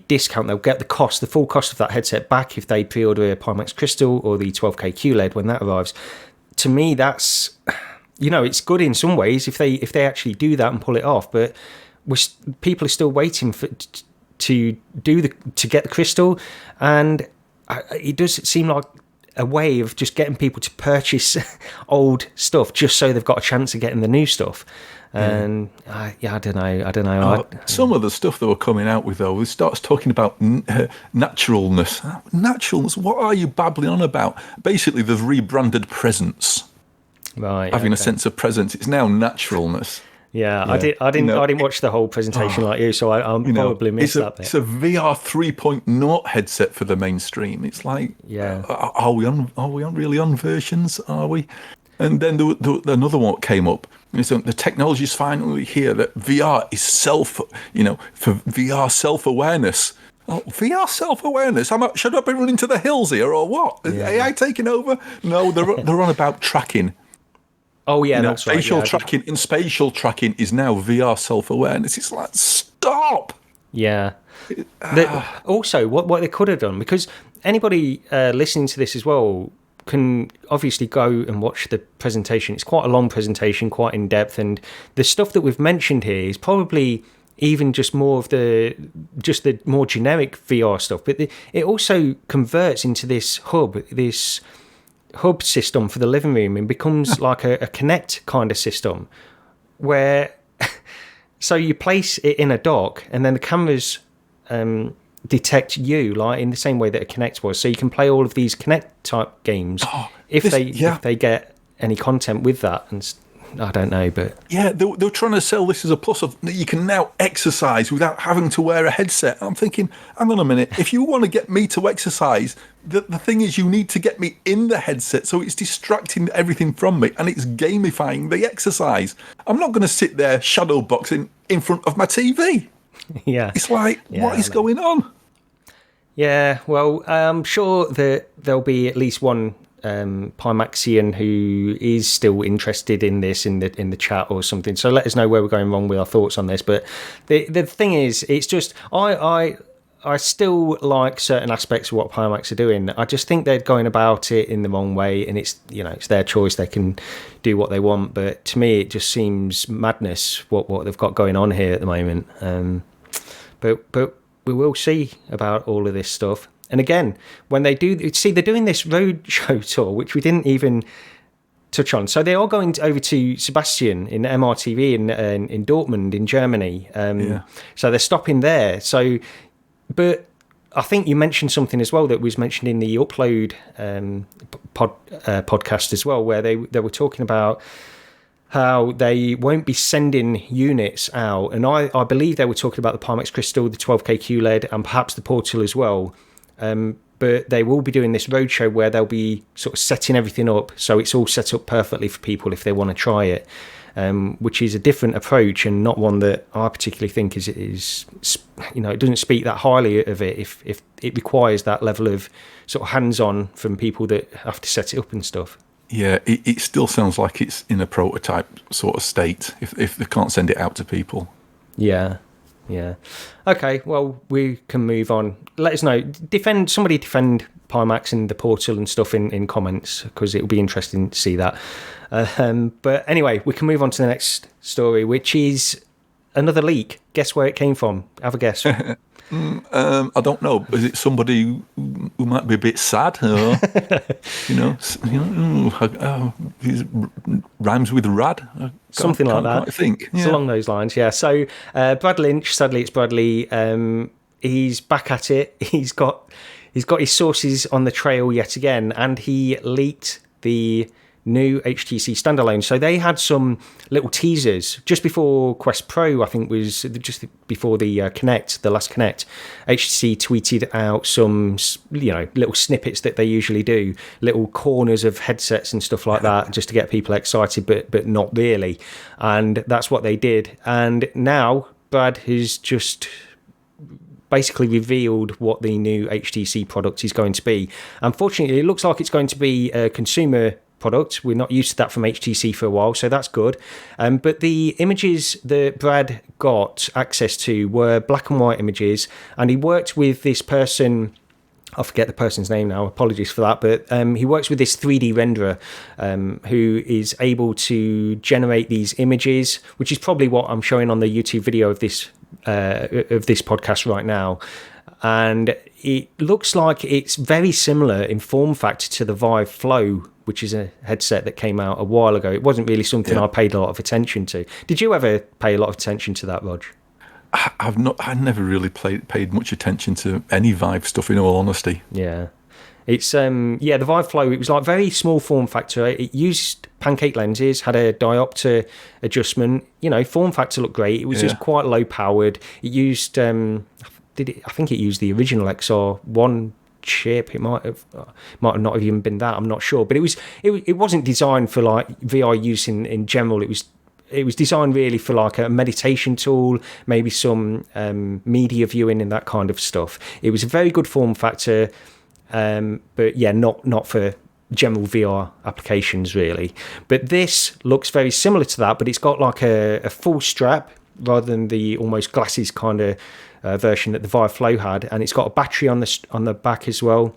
A: discount. They'll get the full cost of that headset back if they pre-order a Pimax Crystal or the 12K QLED when that arrives. To me, that's, it's good in some ways if they actually do that and pull it off, but people are still waiting to get the Crystal, and it does seem like a way of just getting people to purchase old stuff just so they've got a chance of getting the new stuff. And I don't know.
B: Some of the stuff that we're coming out with, though, it starts talking about naturalness. Naturalness? What are you babbling on about? Basically, they've rebranded presence.
A: Right.
B: Having a sense of presence. It's now naturalness.
A: Yeah, I didn't watch the whole presentation like you, so I probably missed that bit.
B: It's a VR 3.0 headset for the mainstream. It's like, are we really on versions? Are we? And then another one came up. So the technology is finally here that VR is for VR self-awareness. Oh, VR self-awareness? Should I be running to the hills here or what? Is AI taking over? No, they're on about tracking.
A: Oh yeah, that's right.
B: Facial tracking and spatial tracking is now VR self-awareness. It's like, stop.
A: Yeah. Also, what they could have done, because anybody listening to this as well can obviously go and watch the presentation. It's quite a long presentation, quite in depth, and the stuff that we've mentioned here is probably even just more of the more generic VR stuff. But it also converts into this hub system for the living room and becomes like a Kinect kind of system where so you place it in a dock and then the cameras detect you like in the same way that a Kinect was, so you can play all of these Kinect type games if they get any content with that. And I don't know, but
B: yeah, they're trying to sell this as a plus of that you can now exercise without having to wear a headset. I'm thinking, hang on a minute, if you want to get me to exercise, the thing is you need to get me in the headset, so it's distracting everything from me and it's gamifying the exercise. I'm not going to sit there shadow boxing in front of my TV.
A: Yeah,
B: it's like, what is going on?
A: Yeah, well, I'm sure that there'll be at least one Pimaxian who is still interested in this in the chat or something. So let us know where we're going wrong with our thoughts on this. But the thing is, it's just I still like certain aspects of what Pimax are doing. I just think they're going about it in the wrong way, and it's their choice. They can do what they want. But to me, it just seems madness what they've got going on here at the moment. But we will see about all of this stuff. And again, when they do, they're doing this roadshow tour, which we didn't even touch on. So they are going over to Sebastian in MRTV in Dortmund in Germany. So they're stopping there. So, but I think you mentioned something as well that was mentioned in the Upload podcast as well, where they were talking about how they won't be sending units out. And I believe they were talking about the Pimax Crystal, the 12K QLED, and perhaps the Portal as well. But they will be doing this roadshow where they'll be sort of setting everything up so it's all set up perfectly for people if they want to try it, which is a different approach and not one that I particularly think is it doesn't speak that highly of it if it requires that level of sort of hands-on from people that have to set it up and stuff.
B: Yeah, it still sounds like it's in a prototype sort of state if they can't send it out to people.
A: Yeah. Okay, well, we can move on. Let us know. Somebody defend Pimax and the Portal and stuff in comments, because it'll be interesting to see that. But anyway, we can move on to the next story, which is another leak. Guess where it came from? Have a guess.
B: I don't know. Is it somebody who might be a bit sad? Or, rhymes with rad?
A: Something like that.
B: I think.
A: It's along those lines, yeah. So Brad Lynch, sadly it's Bradley, he's back at it. He's got his sources on the trail yet again, and he leaked the new HTC standalone. So they had some little teasers just before Quest Pro, I think was just before the Connect, the last Connect. HTC tweeted out some, little snippets that they usually do, little corners of headsets and stuff like that, just to get people excited, but not really. And that's what they did. And now Brad has just basically revealed what the new HTC product is going to be. Unfortunately, it looks like it's going to be a consumer product. We're not used to that from HTC for a while, so that's good. But the images that Brad got access to were black and white images, and he worked with this person. I forget the person's name now, apologies for that, but he works with this 3D renderer who is able to generate these images, which is probably what I'm showing on the YouTube video of this podcast right now. And it looks like it's very similar in form factor to the Vive Flow, which is a headset that came out a while ago. It wasn't really something I paid a lot of attention to. Did you ever pay a lot of attention to that, Rog?
B: I never really paid much attention to any Vive stuff, in all honesty.
A: Yeah. It's the Vive Flow, it was like very small form factor. It used pancake lenses, had a diopter adjustment. Form factor looked great. It was just quite low powered. It used I think it used the original XR1 chip. It might have not even been that, I'm not sure. But it wasn't designed for like VR use in general. It was designed really for like a meditation tool, maybe some media viewing and that kind of stuff. It was a very good form factor, but not for general VR applications really. But this looks very similar to that, but it's got like a full strap rather than the almost glasses kind of version that the Vive Flow had, and it's got a battery on the back as well.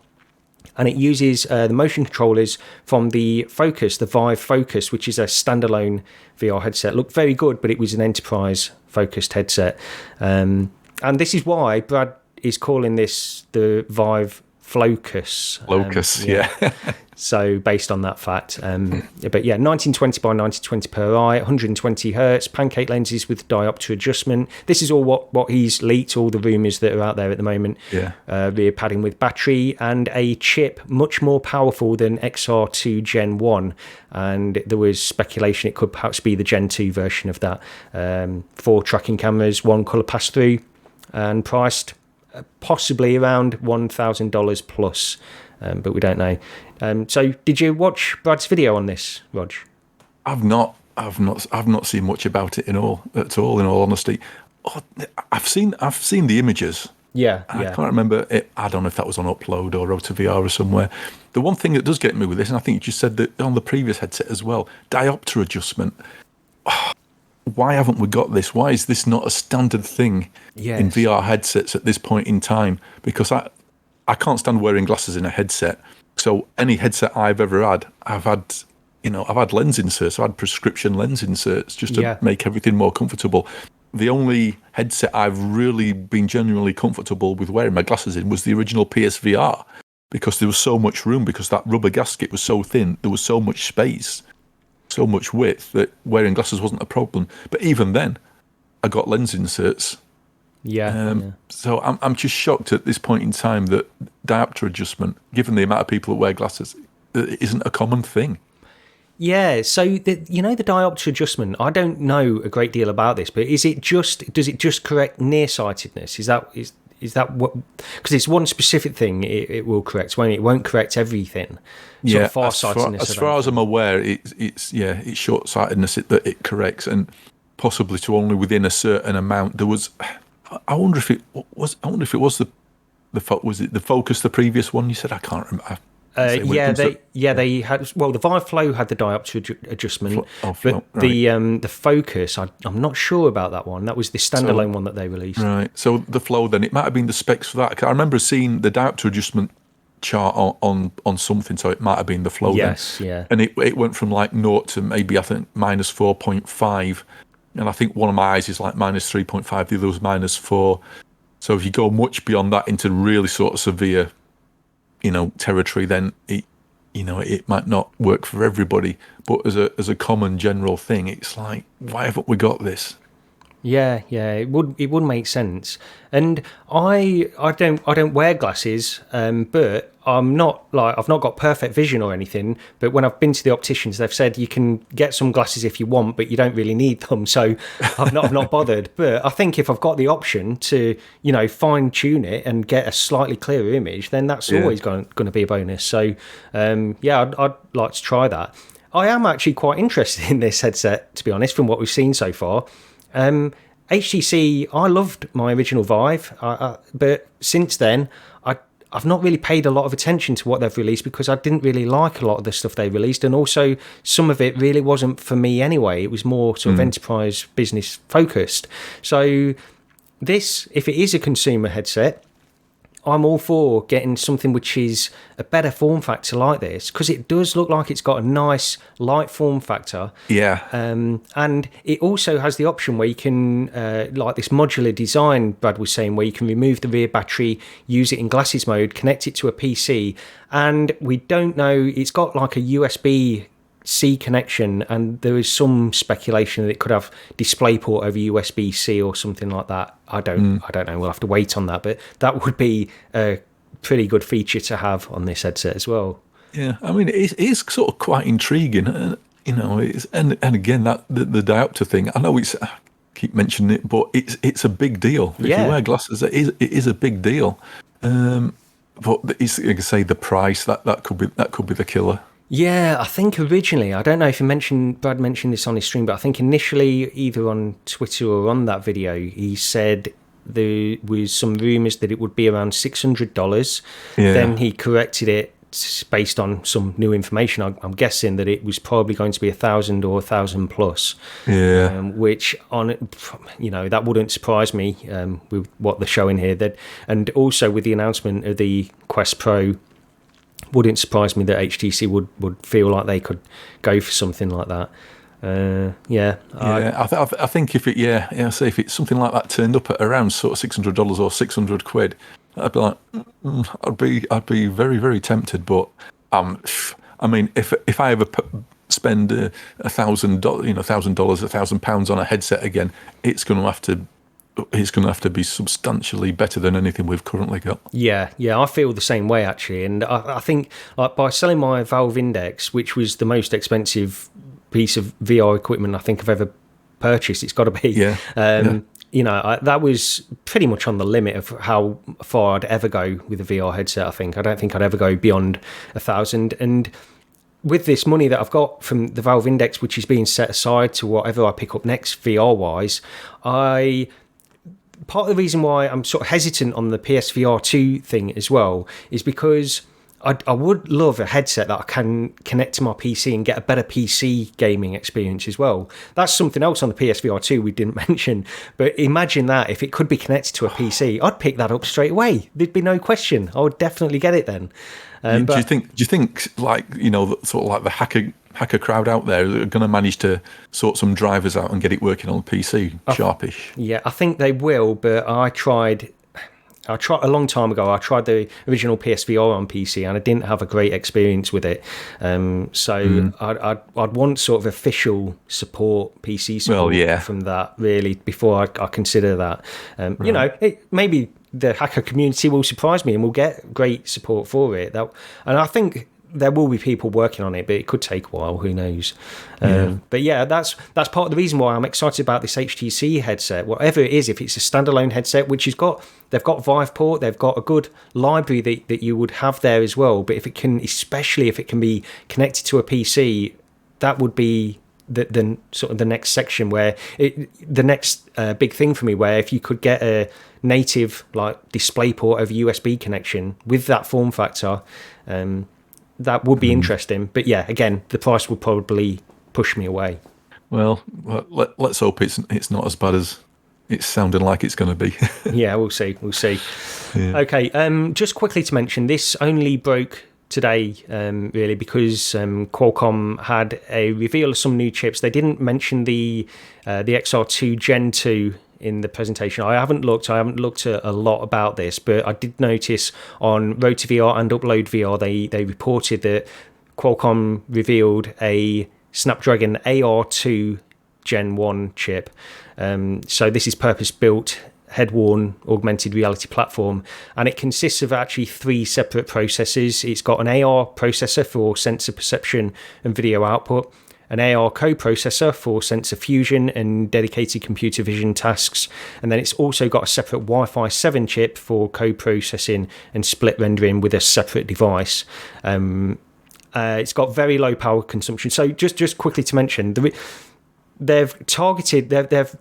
A: And it uses the motion controllers from the Vive Focus, which is a standalone VR headset. Looked very good, but it was an enterprise-focused headset. And this is why Brad is calling this the Vive Flocus.
B: Yeah.
A: So based on that fact, but yeah, 1920 by 1920 per eye, 120 hertz, pancake lenses with diopter adjustment. This is all what he's leaked, all the rumours that are out there at the moment.
B: Yeah.
A: Rear padding with battery and a chip much more powerful than XR2 Gen 1. And there was speculation it could perhaps be the Gen 2 version of that. 4 tracking cameras, 1 colour pass-through, and priced possibly around $1,000 plus. But we don't know. So, did you watch Brad's video on this, Rog?
B: I've not seen much about it at all. In all honesty, I've seen the images.
A: Yeah.
B: I can't remember it. I don't know if that was on Upload or Road to VR or somewhere. The one thing that does get me with this, and I think you just said that on the previous headset as well, diopter adjustment. Why haven't we got this? Why is this not a standard thing in VR headsets at this point in time? Because I can't stand wearing glasses in a headset. So any headset I've ever had, I've had lens inserts. I've had prescription lens inserts just to make everything more comfortable. The only headset I've really been genuinely comfortable with wearing my glasses in was the original PSVR, because there was so much room, because that rubber gasket was so thin, there was so much space, so much width, that wearing glasses wasn't a problem. But even then, I got lens inserts. So I'm just shocked at this point in time that diopter adjustment, given the amount of people that wear glasses, isn't a common thing.
A: Yeah, so the diopter adjustment, I don't know a great deal about this, but does it just correct nearsightedness? Is that what? Because it's one specific thing it will correct. It won't correct everything.
B: Yeah,
A: farsightedness.
B: As far as I'm aware, it's short-sightedness that it corrects, and possibly to only within a certain amount. There was. I wonder if it was the Focus, the previous one you said. I can't remember. They had. Well, the Vive Flow had the diopter adjustment, but the Focus, I'm not sure about that one. That was the standalone one that they released. Right. So the Flow, then it might have been the specs for that. I remember seeing the diopter adjustment chart on something, so it might have been the Flow.
A: Yes,
B: then.
A: yeah.
B: And it went from like 0 to maybe I think minus 4.5. And I think one of my eyes is like minus 3.5, the other was minus 4. So if you go much beyond that into really sort of severe, territory, then it might not work for everybody. But as a common general thing, it's like, why haven't we got this?
A: Yeah, yeah, it would make sense. And I don't wear glasses, but I'm not like I've not got perfect vision or anything. But when I've been to the opticians, they've said you can get some glasses if you want, but you don't really need them. So I've not bothered. But I think if I've got the option to fine tune it and get a slightly clearer image, then that's always going to be a bonus. So yeah, I'd like to try that. I am actually quite interested in this headset, to be honest, from what we've seen so far. HTC, I loved my original Vive, but since then, I've not really paid a lot of attention to what they've released because I didn't really like a lot of the stuff they released, and also some of it really wasn't for me anyway. It was more sort of enterprise business focused. So this, if it is a consumer headset, I'm all for getting something which is a better form factor like this, because it does look like it's got a nice light form factor.
B: Yeah.
A: And it also has the option where you can, like this modular design Brad was saying, where you can remove the rear battery, use it in glasses mode, connect it to a PC. And we don't know, it's got like a USB-C connection, and there is some speculation that it could have DisplayPort over USB-C or something like that. I don't know. We'll have to wait on that, but that would be a pretty good feature to have on this headset as well.
B: Yeah, I mean, it is sort of quite intriguing, and again, that the diopter thing. I know I keep mentioning it, but it's a big deal. If you wear glasses, it is a big deal. But it's, like I say, the price that could be the killer.
A: Yeah, I think originally, I don't know if Brad mentioned this on his stream, but I think initially, either on Twitter or on that video, he said there was some rumours that it would be around $600. Yeah. Then he corrected it based on some new information. I'm guessing that it was probably going to be 1,000 or 1,000 plus.
B: Yeah.
A: Which that wouldn't surprise me with what they're showing here. And also with the announcement of the Quest Pro, wouldn't surprise me that HTC would feel like they could go for something like that.
B: I think if it, say if it's something like that turned up at around sort of $600 or 600 quid, I'd be like, I'd be very, very tempted. But I mean, if I ever spend $1,000, £1,000 on a headset again, it's going to have to be substantially better than anything we've currently got. Yeah,
A: I feel the same way actually, and I think like by selling my Valve Index, which was the most expensive piece of VR equipment I think I've ever purchased, it's got to be. That was pretty much on the limit of how far I'd ever go with a VR headset. I don't think I'd ever go beyond 1,000, and with this money that I've got from the Valve Index, which is being set aside to whatever I pick up next VR wise, part of the reason why I'm sort of hesitant on the PSVR2 thing as well is because I would love a headset that I can connect to my PC and get a better PC gaming experience as well. That's something else on the PSVR2 we didn't mention, but imagine that if it could be connected to a PC, I'd pick that up straight away. There'd be no question. I would definitely get it then.
B: Do you think like, sort of like the hacker crowd out there are going to manage to sort some drivers out and get it working on PC sharpish? Yeah,
A: I think they will, but I tried a long time ago. I tried the original PSVR on PC and I didn't have a great experience with it. I'd want sort of official support, PC support from that really before I consider that. Maybe the hacker community will surprise me and we'll get great support for it. And I think there will be people working on it, but it could take a while. Who knows? But yeah, that's part of the reason why I'm excited about this HTC headset. Whatever it is, if it's a standalone headset, which they've got Vive port, they've got a good library that you would have there as well. But especially if it can be connected to a PC, that would be the sort of the next section where the next big thing for me. Where if you could get a native like DisplayPort over USB connection with that form factor. That would be interesting, but yeah, again, the price would probably push me away.
B: Well, let's hope it's not as bad as it's sounding like it's going to be.
A: Yeah, we'll see. Yeah. Okay, just quickly to mention, this only broke today, really, because Qualcomm had a reveal of some new chips. They didn't mention the XR2 Gen 2 in the presentation. I haven't looked a lot about this, but I did notice on RotoVR and UploadVR they reported that Qualcomm revealed a Snapdragon AR2 Gen 1 chip. So this is purpose-built, head-worn augmented reality platform, and it consists of actually 3 separate processors. It's got an AR processor for sensor perception and video output, an AR co-processor for sensor fusion and dedicated computer vision tasks, and then it's also got a separate Wi-Fi 7 chip for co-processing and split rendering with a separate device. It's got very low power consumption. So just quickly to mention, they've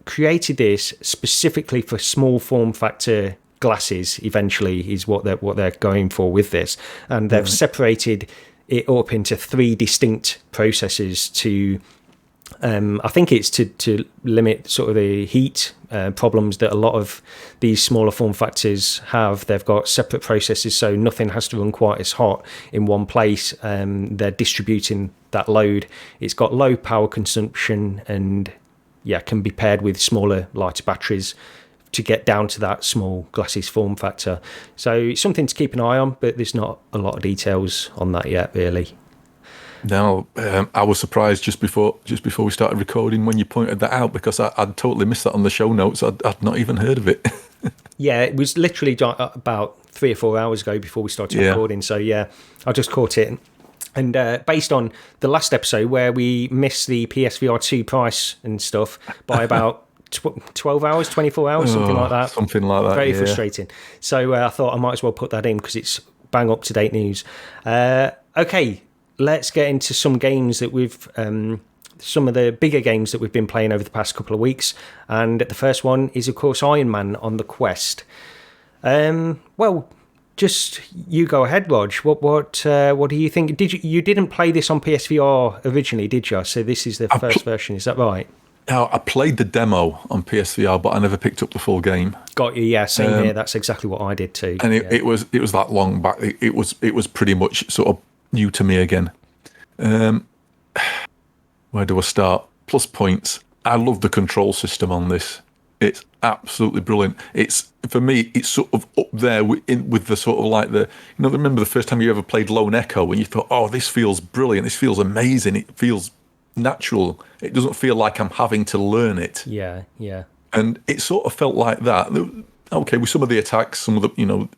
A: created this specifically for small form factor glasses. Eventually, is what they're going for with this, and they've separated it up into 3 distinct processors to, I think it's to limit sort of the heat problems that a lot of these smaller form factors have. They've got separate processors, so nothing has to run quite as hot in one place. They're distributing that load. It's got low power consumption and can be paired with smaller, lighter batteries to get down to that small glasses form factor. So it's something to keep an eye on, but there's not a lot of details on that yet, really.
B: No, I was surprised just before we started recording when you pointed that out, because I'd totally missed that on the show notes. I'd not even heard of it.
A: Yeah, it was literally about 3 or 4 hours ago before we started recording. So I just caught it. And based on the last episode where we missed the PSVR2 price and stuff by about 12 hours, 24 hours, something like that.
B: Something like that.
A: Very frustrating. So I thought I might as well put that in because it's bang up to date news. Okay, let's get into some games that we've, some of the bigger games that we've been playing over the past couple of weeks. And the first one is, of course, Iron Man on the Quest. Well, just you go ahead, Rog. What do you think? You didn't play this on PSVR originally, did you? So this is the first version. Is that right?
B: I played the demo on PSVR, but I never picked up the full game.
A: Got you, yeah. Same here. That's exactly what I did too.
B: And it was that long back. It was pretty much sort of new to me again. Where do I start? Plus points. I love the control system on this. It's absolutely brilliant. It's, for me, it's sort of up there with the sort of like the, remember the first time you ever played Lone Echo when you thought, oh, this feels brilliant. This feels amazing. It feels natural. It doesn't feel like I'm having to learn it.
A: Yeah.
B: And it sort of felt like that. Okay, with some of the attacks, some of the,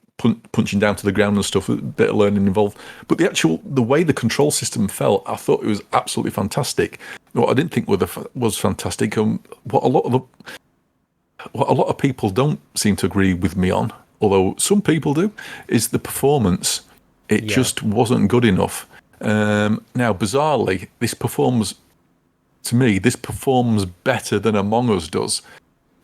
B: punching down to the ground and stuff, a bit of learning involved. But the way the control system felt, I thought it was absolutely fantastic. What I didn't think was fantastic, what a lot of people don't seem to agree with me on, although some people do, is the performance. It just wasn't good enough. Now, bizarrely, this performs better than Among Us does.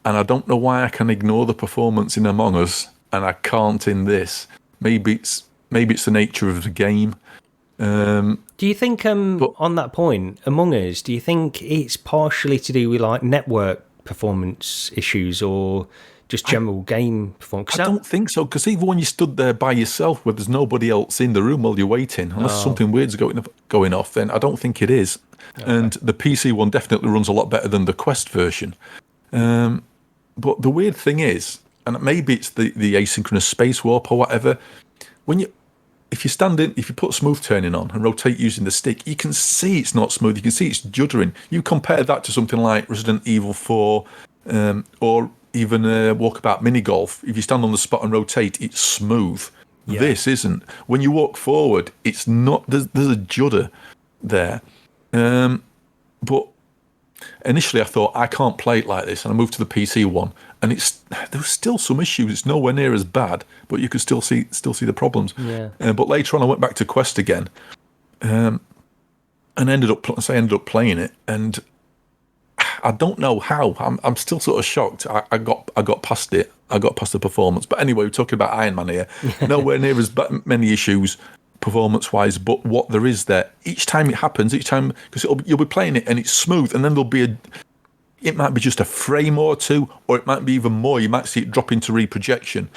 B: And I don't know why I can ignore the performance in Among Us and I can't in this. Maybe it's the nature of the game.
A: Do you think, on that point, Among Us, do you think it's partially to do with like network performance issues or just general game performance?
B: I don't think so, because even when you stood there by yourself where there's nobody else in the room while you're waiting, unless something weird's going off, then I don't think it is. Okay. And the PC one definitely runs a lot better than the Quest version. But the weird thing is, and maybe it's the asynchronous space warp or whatever, if you put smooth turning on and rotate using the stick, you can see it's not smooth. You can see it's juddering. You compare that to something like Resident Evil 4 or even Walkabout Mini Golf. If you stand on the spot and rotate, it's smooth. Yeah. This isn't. When you walk forward, it's not. There's a judder there. But initially I thought, I can't play it like this, and I moved to the PC one, and there was still some issues. It's nowhere near as bad, but you could still see the problems. Yeah. But later on, I went back to Quest again, and ended up playing it, and I don't know how. I'm still sort of shocked. I got past it. I got past the performance. But anyway, we're talking about Iron Man here. Nowhere near as many issues performance-wise, but what there is there, each time it happens, because you'll be playing it and it's smooth, and then it might be just a frame or two, or it might be even more. You might see it drop into reprojection,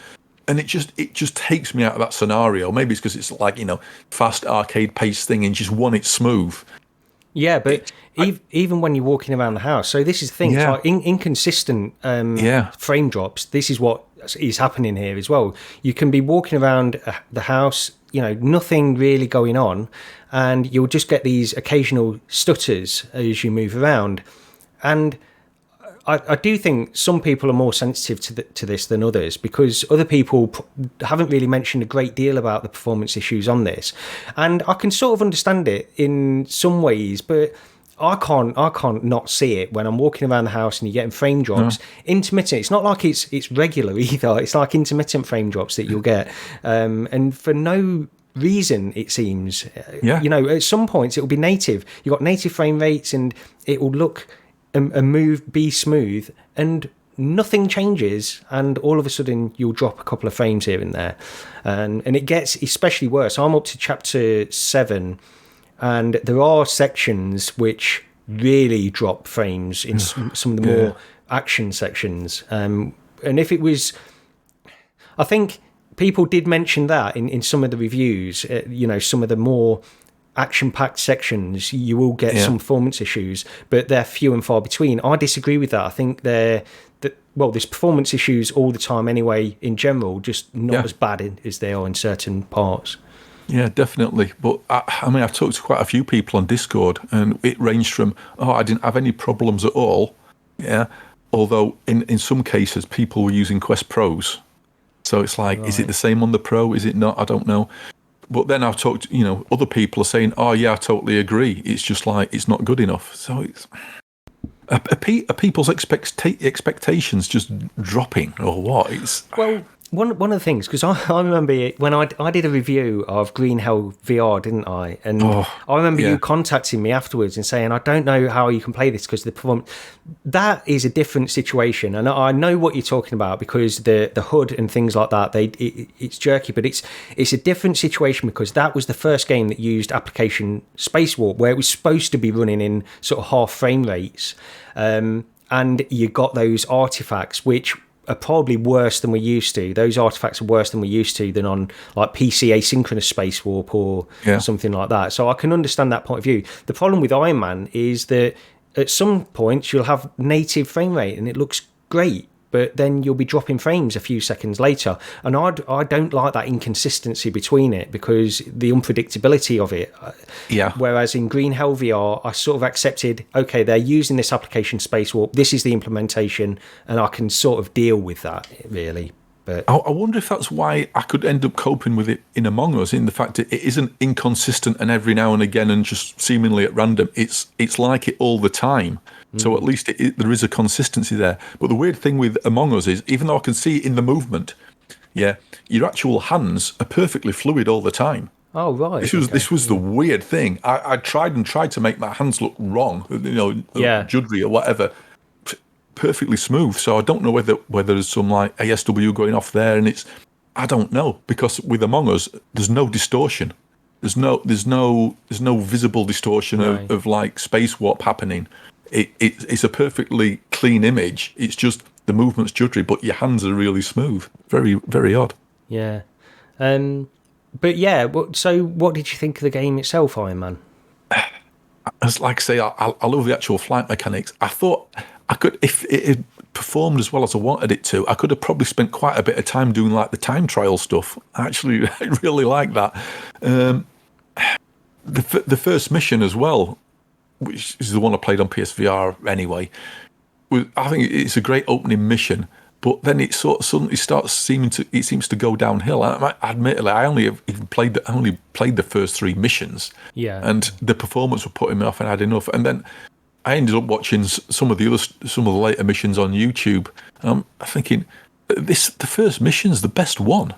B: and it just takes me out of that scenario. Maybe it's because it's like, fast arcade pace thing, and just want it smooth.
A: Yeah, but even when you're walking around the house, so this is the thing, it's like inconsistent frame drops. This is what is happening here as well. You can be walking around the house, nothing really going on, and you'll just get these occasional stutters as you move around. And I do think some people are more sensitive to this than others, because other people haven't really mentioned a great deal about the performance issues on this, and I can sort of understand it in some ways, but I can't not see it when I'm walking around the house and you're getting frame drops. Intermittent. It's not like it's regular either. It's like intermittent frame drops that you'll get, and for no reason, it seems.
B: Yeah.
A: At some points it will be native. You've got native frame rates, and it will look and move, be smooth, and nothing changes, and all of a sudden you'll drop a couple of frames here and there, and it gets especially worse. I'm up to chapter 7. And there are sections which really drop frames in some of the more action sections. And if it was, I think people did mention that in some of the reviews, some of the more action-packed sections, you will get some performance issues, but they're few and far between. I disagree with that. I think there's performance issues all the time anyway, in general, just not as bad as they are in certain parts.
B: Yeah, definitely. But I've talked to quite a few people on Discord, and it ranged from, I didn't have any problems at all. Yeah. Although in some cases, people were using Quest Pros. So it's like, is it the same on the Pro? Is it not? I don't know. But then I've talked, other people are saying, oh, yeah, I totally agree. It's just like, it's not good enough. So it's... Are people's expectations just dropping, or what?
A: Well, one of the things, because I remember when I did a review of Green Hell VR, didn't I? And I remember you contacting me afterwards and saying, I don't know how you can play this because the performance... That is a different situation, and I know what you're talking about, because the HUD and things like that, it's jerky, but it's a different situation, because that was the first game that used application spacewalk, where it was supposed to be running in sort of half frame rates, and you got those artifacts which are probably worse than we're used to. Those artifacts are worse than we're used to than on like PC asynchronous space warp or something like that. So I can understand that point of view. The problem with Iron Man is that at some points you'll have native frame rate and it looks great, but then you'll be dropping frames a few seconds later. And I don't like that inconsistency between it, because the unpredictability of it.
B: Yeah.
A: Whereas in Green Hell VR, I sort of accepted, okay, they're using this application space warp, this is the implementation, and I can sort of deal with that, really. But
B: I wonder if that's why I could end up coping with it in Among Us, in the fact that it isn't inconsistent and every now and again and just seemingly at random. It's like it all the time. So at least there is a consistency there. But the weird thing with Among Us is, even though I can see it in the movement, your actual hands are perfectly fluid all the time.
A: Oh, right.
B: This was the weird thing. I tried to make my hands look wrong, juddery or whatever, perfectly smooth. So I don't know whether there's some like ASW going off there, and I don't know, because with Among Us there's no distortion. There's no visible distortion of like space warp happening. It's a perfectly clean image. It's just the movement's juddery, but your hands are really smooth. Very, very odd.
A: Yeah. But yeah, so what did you think of the game itself, Iron Man?
B: As like I say, I love the actual flight mechanics. I thought I could, if it had performed as well as I wanted it to, I could have probably spent quite a bit of time doing like the time trial stuff. Actually, I really like that. The first mission as well, which is the one I played on PSVR anyway, I think it's a great opening mission, but then it sort of suddenly seems to go downhill. Admittedly, I only played the first 3 missions, and the performance were putting me off, and I had enough. And then I ended up watching some of the later missions on YouTube. I'm thinking, the first mission's the best one.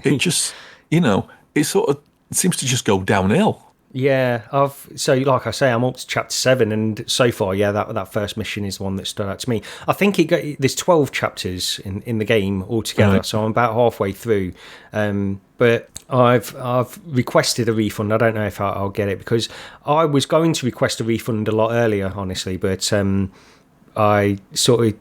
B: It just, it sort of seems to just go downhill.
A: Yeah, so like I say, I'm up to chapter 7, and so far, that first mission is the one that stood out to me. I think there's 12 chapters in the game altogether, so I'm about halfway through. But I've requested a refund. I don't know if I'll get it, because I was going to request a refund a lot earlier, honestly, but I sort of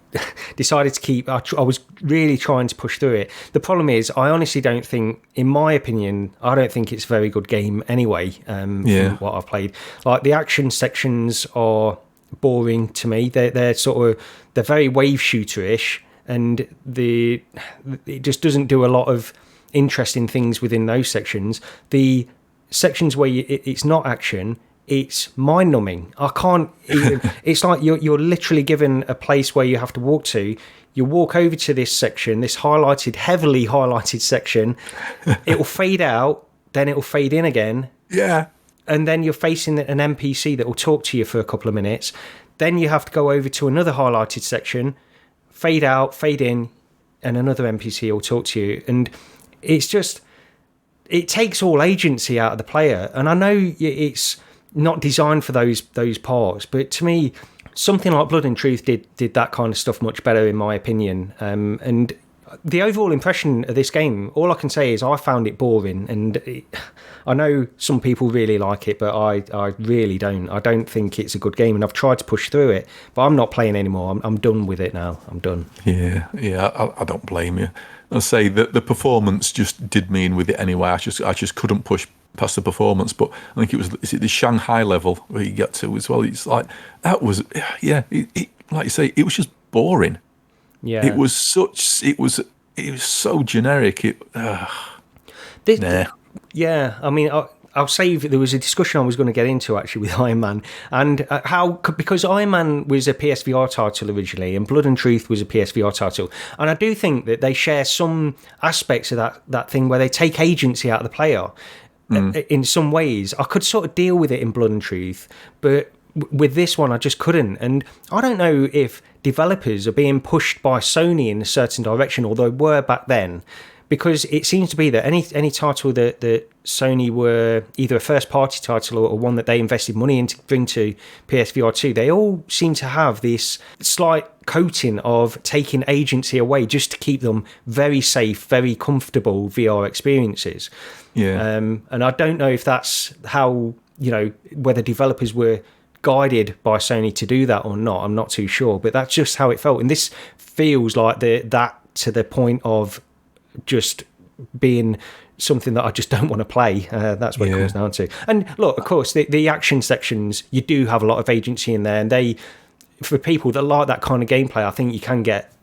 A: decided to keep... I was really trying to push through it. The problem is, I honestly don't think, in my opinion, I don't think it's a very good game anyway, from what I've played. Like, the action sections are boring to me. They're very wave shooter-ish, and it just doesn't do a lot of interesting things within those sections. The sections where it's not action, it's mind-numbing. I can't even, it's like you're literally given a place where you have to walk to. You walk over to this section, this heavily highlighted section. It will fade out, then it will fade in again.
B: Yeah.
A: And then you're facing an NPC that will talk to you for a couple of minutes. Then you have to go over to another highlighted section, fade out, fade in, and another NPC will talk to you. And it's just, it takes all agency out of the player. And I know it's not designed for those parts, but to me, something like Blood and Truth did that kind of stuff much better, in my opinion. And the overall impression of this game, all I can say is I found it boring, and I know some people really like it, but I really don't. I don't think it's a good game, and I've tried to push through it, but I'm not playing anymore. I'm done with it now. I'm done.
B: Yeah, I don't blame you. I'll say that the performance just did me in with it anyway. I just couldn't push past the performance, but I think is it the Shanghai level where you get to as well? It's like, that was, yeah, it, like you say, it was just boring.
A: Yeah,
B: it was so generic. Nah.
A: Yeah, I mean, I'll say there was a discussion I was going to get into actually with Iron Man, and because Iron Man was a PSVR title originally, and Blood and Truth was a PSVR title, and I do think that they share some aspects of that thing where they take agency out of the player. In some ways, I could sort of deal with it in Blood and Truth, but with this one, I just couldn't. And I don't know if developers are being pushed by Sony in a certain direction, although they were back then, because it seems to be that any title that Sony were either a first-party title or one that they invested money into bring to PSVR2, they all seem to have this slight coating of taking agency away just to keep them very safe, very comfortable VR experiences.
B: Yeah.
A: And I don't know if that's how, whether developers were guided by Sony to do that or not. I'm not too sure, but that's just how it felt. And this feels like that to the point of just being something that I just don't want to play. That's what it comes down to. And look, of course, the action sections, you do have a lot of agency in there, and for people that like that kind of gameplay, I think you can get.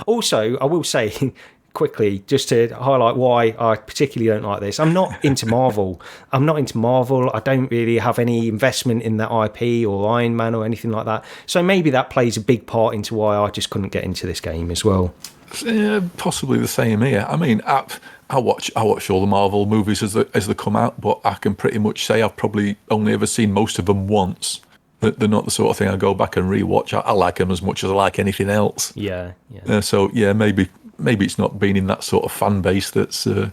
A: Also, I will say quickly, just to highlight why I particularly don't like this, I'm not into Marvel. I don't really have any investment in that IP or Iron Man or anything like that. So maybe that plays a big part into why I just couldn't get into this game as well.
B: Possibly the same here. I mean, I watch all the Marvel movies as they come out, but I can pretty much say I've probably only ever seen most of them once. They're not the sort of thing I go back and rewatch. I like them as much as I like anything else.
A: Yeah.
B: So maybe it's not being in that sort of fan base that's it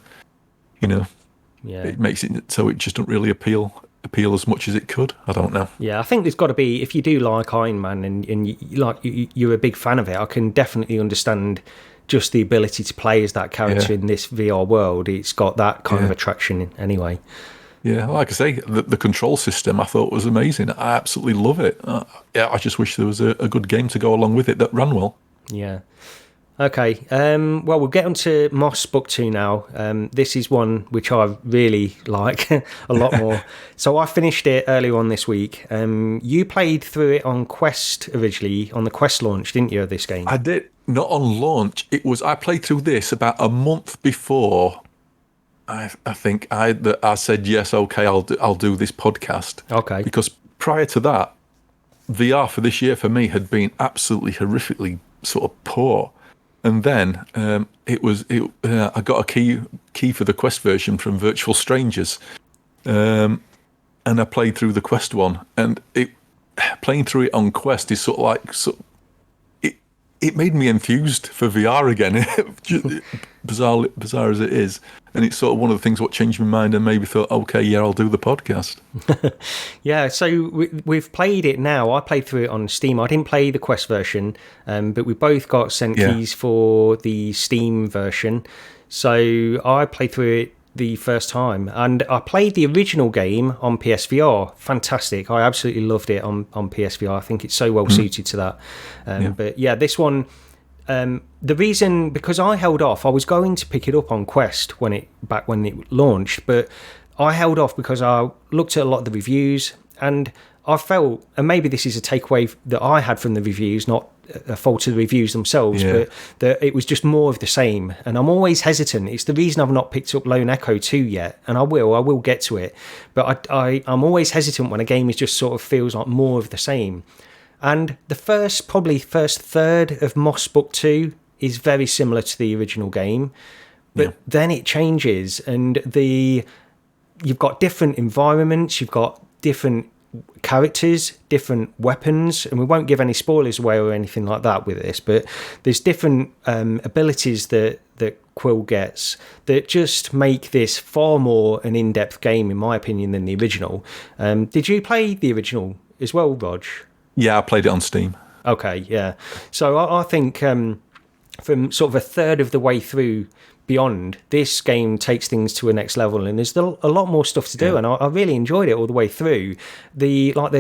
B: makes it so it just doesn't really appeal as much as it could. I don't know. Yeah,
A: I think there's got to be, if you do like Iron Man and you're a big fan of it, I can definitely understand just the ability to play as that character in this VR world. It's got that kind of attraction anyway.
B: Yeah, like I say, the control system I thought was amazing. I absolutely love it. I just wish there was a good game to go along with it that ran well.
A: Yeah. Okay, well, we'll get on to Moss Book 2 now. This is one which I really like a lot more. So I finished it earlier on this week. You played through it on Quest originally, on the Quest launch, didn't you, of this game?
B: I did. Not on launch. I played through this about a month before I think I said, yes, okay, I'll do this podcast.
A: Okay.
B: Because prior to that, VR for this year for me had been absolutely horrifically sort of poor. And then I got a key for the Quest version from Virtual Strangers, and I played through the Quest one. And playing through it on Quest is sort of like it made me enthused for VR again, bizarre as it is. And it's sort of one of the things what changed my mind and maybe thought, okay, yeah, I'll do the podcast.
A: Yeah, so we've played it now. I played through it on Steam. I didn't play the Quest version, but we both got sent keys for the Steam version. So I played through it the first time, and I played the original game on PSVR. Fantastic. I absolutely loved it on PSVR. I think it's so well suited to that. But yeah, this one, the reason, because I held off, I was going to pick it up on Quest when it launched, but I held off because I looked at a lot of the reviews, and I felt, and maybe this is a takeaway that I had from the reviews, not a fault of the reviews themselves, but it was just more of the same. And I'm always hesitant. It's the reason I've not picked up Lone Echo 2 yet, and I will get to it. But I'm always hesitant when a game is just sort of feels like more of the same. And the first third of Moss Book 2 is very similar to the original game, but then it changes, and you've got different environments, you've got different characters, different weapons, and we won't give any spoilers away or anything like that with this, but there's different abilities that Quill gets that just make this far more an in-depth game, in my opinion, than the original. Did you play the original as well, Rog?
B: Yeah, I played it on Steam.
A: Okay, yeah. So I think from sort of a third of the way through Beyond, this game takes things to a next level, and there's a lot more stuff to do, and I really enjoyed it all the way through. They've upped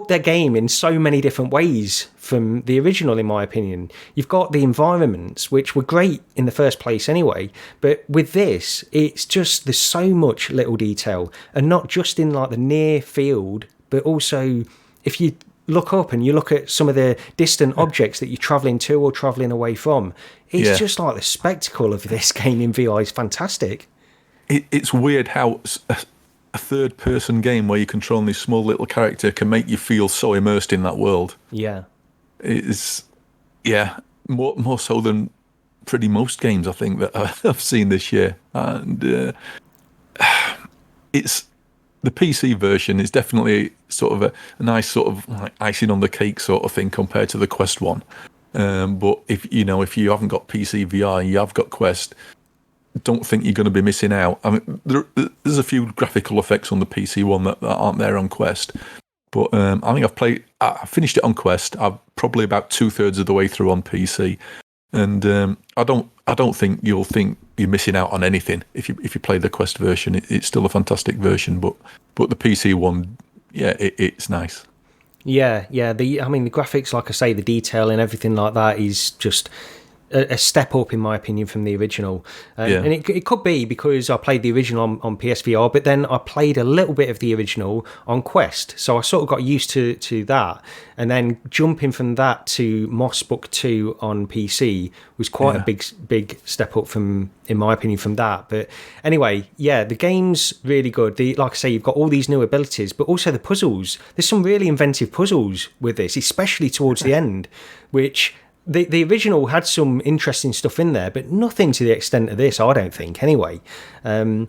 A: their game in so many different ways from the original, in my opinion. You've got the environments, which were great in the first place anyway, but with this, it's just, there's so much little detail, and not just in like the near field, but also if you look up and you look at some of the distant objects that you're travelling to or travelling away from, it's just like the spectacle of this game in VR is fantastic.
B: It's weird how a third-person game where you're controlling this small little character can make you feel so immersed in that world. Yeah. It's, more so than pretty most games, I think, that I've seen this year. And it's... The PC version is definitely sort of a nice sort of like icing on the cake sort of thing compared to the Quest one. But if you haven't got PC VR, you have got Quest, don't think you're going to be missing out. I mean, there's a few graphical effects on the PC one that aren't there on Quest. But I think I finished it on Quest. I'm probably about 2/3 of the way through on PC. And I don't think you'll think you're missing out on anything if you play the Quest version. It's still a fantastic version, but the PC one, it's nice.
A: Yeah. The graphics, like I say, the detail and everything like that is just a step up, in my opinion, from the original. And it could be because I played the original on PSVR, but then I played a little bit of the original on Quest, so I sort of got used to that. And then jumping from that to Moss Book 2 on PC was quite a big step up in my opinion, from that. But anyway, the game's really good. Like I say, you've got all these new abilities, but also the puzzles. There's some really inventive puzzles with this, especially towards the end, which... The original had some interesting stuff in there, but nothing to the extent of this, I don't think, anyway. And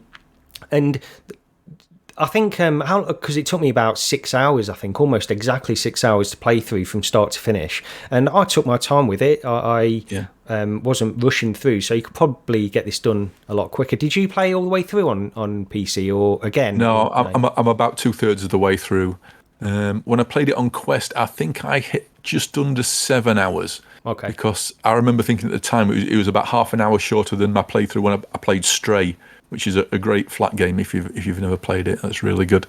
A: I think, because it took me about 6 hours, I think, almost exactly 6 hours to play through from start to finish. And I took my time with it. I wasn't rushing through, so you could probably get this done a lot quicker. Did you play all the way through on PC, or again?
B: No, I'm about 2/3 of the way through. When I played it on Quest, I think I hit just under 7 hours.
A: Okay.
B: Because I remember thinking at the time it was about half an hour shorter than my playthrough when I played Stray, which is a great flat game if you've never played it. That's really good.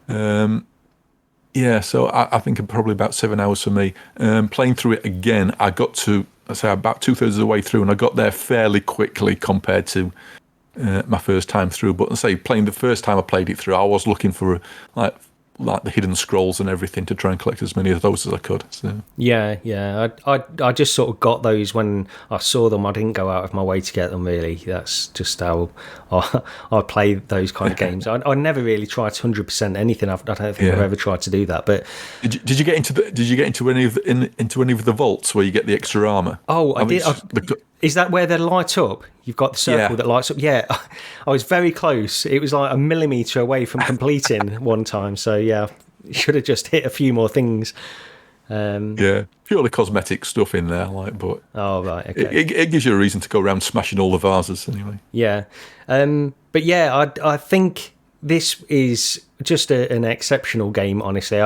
B: So I think probably about 7 hours for me. Playing through it again, I got to, I say, about 2/3 of the way through, and I got there fairly quickly compared to my first time through. But I say, playing the first time I played it through, I was looking for like the hidden scrolls and everything to try and collect as many of those as I could. So.
A: I just sort of got those when I saw them. I didn't go out of my way to get them, really. That's just how I play those kind of games. I never really tried 100% anything. I don't think I've ever tried to do that. But
B: did you get into any of the vaults where you get the extra armor?
A: Oh, I did. Is that where they light up? You've got the circle that lights up. Yeah, I was very close. It was like a millimetre away from completing one time. So should have just hit a few more things.
B: Purely cosmetic stuff in there, but
A: oh right, okay.
B: It gives you a reason to go around smashing all the vases anyway.
A: I think this is just an exceptional game, honestly.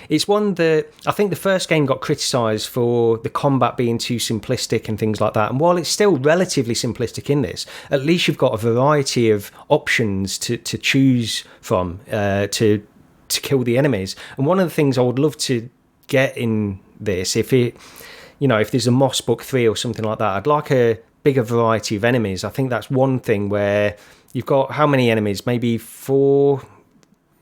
A: It's one that I think the first game got criticised for the combat being too simplistic and things like that. And while it's still relatively simplistic in this, at least you've got a variety of options to choose from to kill the enemies. And one of the things I would love to get in this, if there's a Moss Book 3 or something like that, I'd like a bigger variety of enemies. I think that's one thing where you've got how many enemies? Maybe 4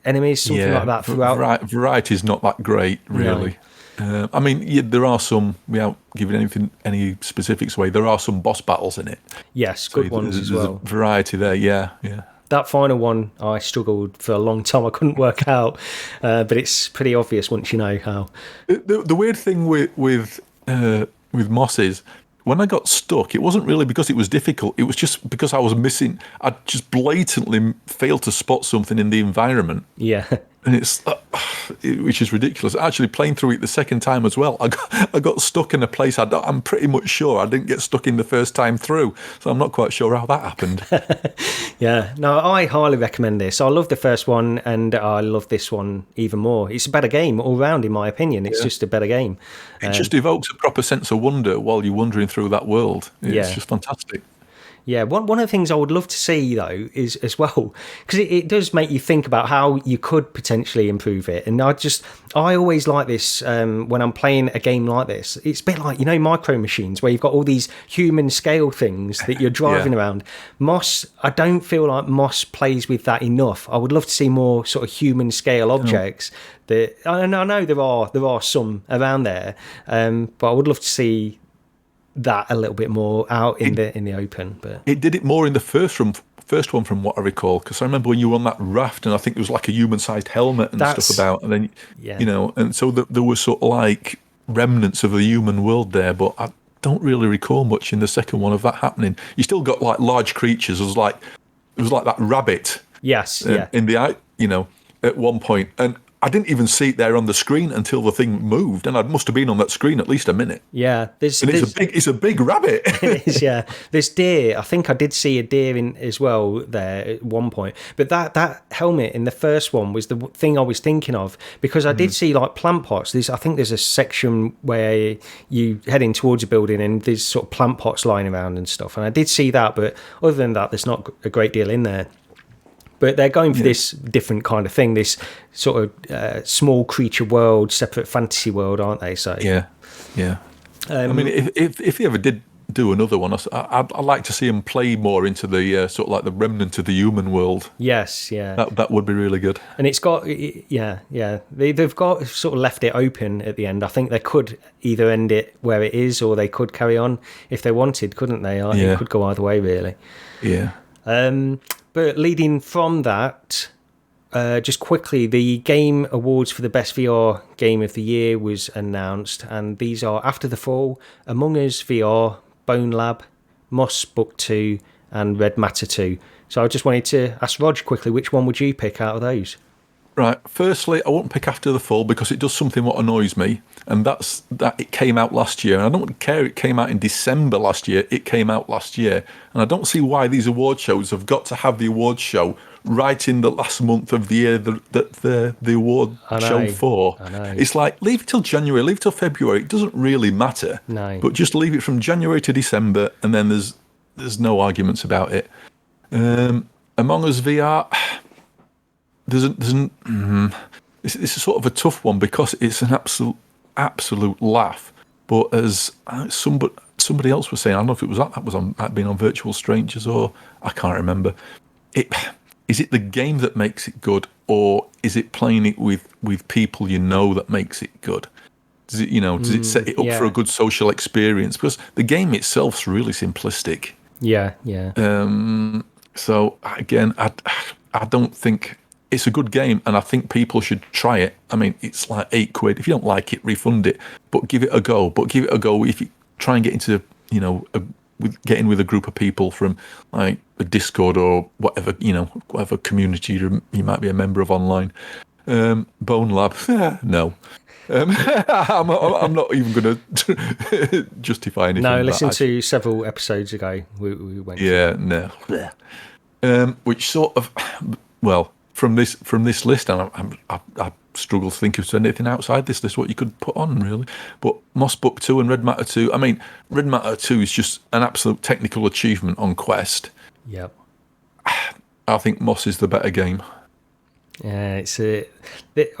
A: enemies, something like that throughout.
B: Variety is not that great, really. I mean, there are some, without giving any specifics away, there are some boss battles in it.
A: Yes, good ones as well.
B: There's a variety there, yeah.
A: That final one, I struggled for a long time. I couldn't work out, but it's pretty obvious once you know how.
B: The weird thing with Moss is, when I got stuck, it wasn't really because it was difficult. It was just because I was missing. I just blatantly failed to spot something in the environment.
A: Yeah.
B: And which is ridiculous. Actually, playing through it the second time as well, I got stuck in a place I'm pretty much sure I didn't get stuck in the first time through. So I'm not quite sure how that happened.
A: Yeah, no, I highly recommend this. I love the first one, and I love this one even more. It's a better game all round, in my opinion. It's just a better game.
B: It just evokes a proper sense of wonder while you're wandering through that world. It's just fantastic.
A: Yeah, one of the things I would love to see, though, is as well, because it does make you think about how you could potentially improve it. And I always like this when I'm playing a game like this. It's a bit like, Micro Machines, where you've got all these human scale things that you're driving around. Moss, I don't feel like Moss plays with that enough. I would love to see more sort of human scale objects. That I know there are some around there, but I would love to see that a little bit more out in the open. But
B: it did it more in the first one from what I recall, because I remember when you were on that raft and I think there was like a human-sized helmet and stuff about, and then and so there were sort of like remnants of the human world there, but I don't really recall much in the second one of that happening. You still got like large creatures. It was like that rabbit in the at one point, and I didn't even see it there on the screen until the thing moved, and I must have been on that screen at least a minute.
A: Yeah,
B: it's a big rabbit.
A: It is, yeah. This deer, I think I did see a deer in as well there at one point. But that helmet in the first one was the thing I was thinking of, because I did see like plant pots. I think there's a section where you heading towards a building and there's sort of plant pots lying around and stuff. And I did see that, but other than that, there's not a great deal in there. But they're going for this different kind of thing, this sort of small creature world, separate fantasy world, aren't they? So
B: yeah. I mean, if he ever did do another one, I'd like to see him play more into the sort of like the remnant of the human world.
A: Yes, yeah.
B: That would be really good.
A: And it's got, they've got sort of left it open at the end. I think they could either end it where it is, or they could carry on if they wanted, couldn't they? It could go either way, really.
B: Yeah.
A: But leading from that, just quickly, the Game Awards for the Best VR Game of the Year was announced, and these are After the Fall, Among Us VR, Bone Lab, Moss Book 2, and Red Matter 2. So I just wanted to ask Rog quickly, which one would you pick out of those?
B: Right. Firstly, I won't pick After the Fall because it does something what annoys me, and that's that it came out last year. And I don't care it came out in December last year. It came out last year. And I don't see why these award shows have got to have the award show right in the last month of the year that the award show for.
A: I know.
B: It's like, leave it till January, leave it till February. It doesn't really matter.
A: No.
B: But just leave it from January to December, and then there's no arguments about it. Among Us VR... This is sort of a tough one because it's an absolute laugh. But as somebody else was saying, I don't know if it was that was on being on Virtual Strangers, or I can't remember. Is it the game that makes it good, or is it playing it with people that makes it good? Does it set it up for a good social experience? Because the game itself's really simplistic.
A: Yeah.
B: So again, I don't think. It's a good game, and I think people should try it. I mean, it's like £8. If you don't like it, refund it, but give it a go. But give it a go if you try and get into, get in with a group of people from like a Discord or whatever, whatever community you might be a member of online. Bone Lab, no. I'm not even going to justify anything.
A: No, listen to several episodes ago. We went.
B: Yeah, no. Which sort of, well. From this list, and I struggle to think of anything outside this list what you could put on, really. But Moss Book 2 and Red Matter 2, I mean, Red Matter 2 is just an absolute technical achievement on Quest.
A: Yep.
B: I think Moss is the better game.
A: Yeah,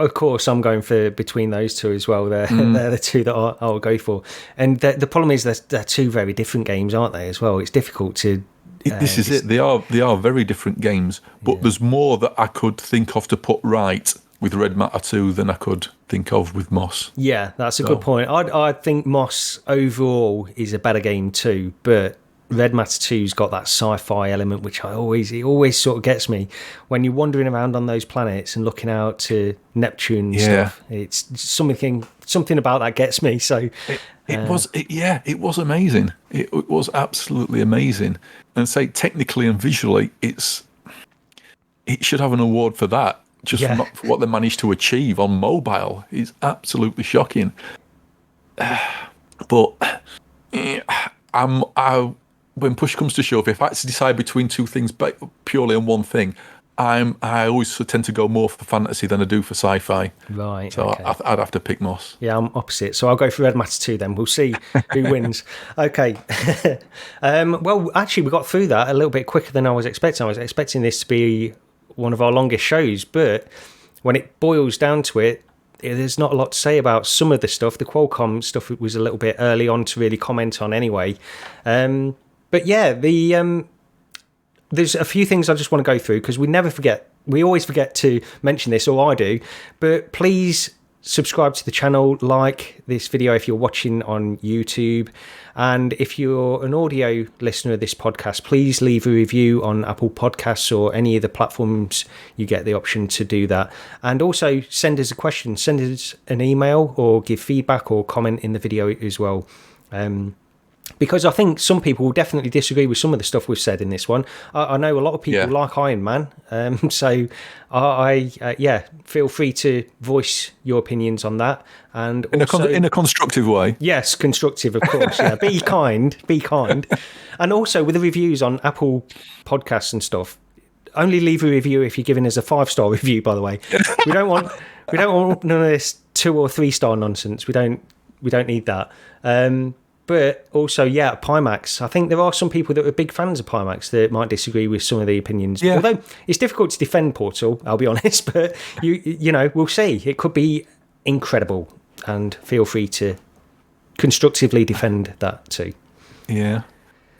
A: of course, I'm going for between those two as well. They're the two that I'll go for. And the problem is they're two very different games, aren't they, as well? It's difficult to...
B: This is it. They are very different games, but there's more that I could think of to put right with Red Matter 2 than I could think of with Moss.
A: Yeah, that's a good point. I think Moss overall is a better game too, but Red Matter 2's got that sci-fi element, which it always sort of gets me when you're wandering around on those planets and looking out to Neptune and stuff. It's something about that gets me. So
B: it was amazing. It was absolutely amazing. And say technically and visually, it should have an award for that. Just for what they managed to achieve on mobile is absolutely shocking. But when push comes to shove, if I had to decide between two things purely on one thing, I always tend to go more for fantasy than I do for sci-fi.
A: Right.
B: So
A: okay.
B: I'd have to pick Moss.
A: Yeah, I'm opposite. So I'll go for Red Matter 2 then. We'll see who wins. Okay. Well, actually, we got through that a little bit quicker than I was expecting. I was expecting this to be one of our longest shows, but when it boils down to it, there's not a lot to say about some of the stuff. The Qualcomm stuff was a little bit early on to really comment on anyway. But yeah, there's a few things I just want to go through because we always forget to mention this, or I do. But please subscribe to the channel, like this video if you're watching on YouTube, and if you're an audio listener of this podcast, please leave a review on Apple Podcasts or any of the platforms you get the option to do that. And also send us a question, send us an email, or give feedback or comment in the video as well. Because I think some people will definitely disagree with some of the stuff we've said in this one. I know a lot of people like Iron Man, so I feel free to voice your opinions on that, and also,
B: in a constructive way.
A: Yes, constructive, of course. Yeah, be kind, and also with the reviews on Apple Podcasts and stuff. Only leave a review if you're giving us a 5-star review. By the way, we don't want none of this 2 or 3-star nonsense. We don't need that. But also, Pimax. I think there are some people that are big fans of Pimax that might disagree with some of the opinions. Yeah. Although it's difficult to defend Portal, I'll be honest. But you know, we'll see. It could be incredible, and feel free to constructively defend that too.
B: Yeah,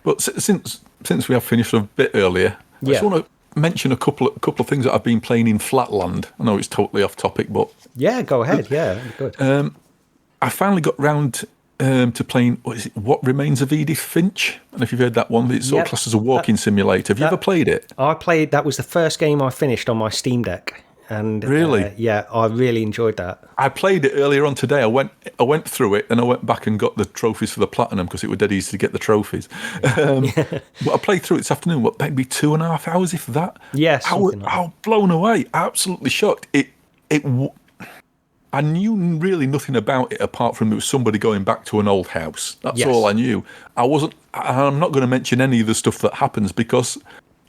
B: but since we have finished a bit earlier, I just want to mention a couple of things that I've been playing in Flatland. I know it's totally off topic, but
A: go ahead. Yeah, good.
B: I finally got round to playing What Remains of Edith Finch. And if you've heard that one, it's sort of classed as a walking simulator. Have you ever played it?
A: That was the first game I finished on my Steam Deck. And
B: really?
A: I really enjoyed that.
B: I played it earlier on today. I went through it and I went back and got the trophies for the platinum because it was dead easy to get the trophies. But I played through it this afternoon, maybe 2.5 hours, if that.
A: Yes.
B: I was blown away, absolutely shocked. I knew really nothing about it apart from it was somebody going back to an old house. That's all I knew. I'm not going to mention any of the stuff that happens because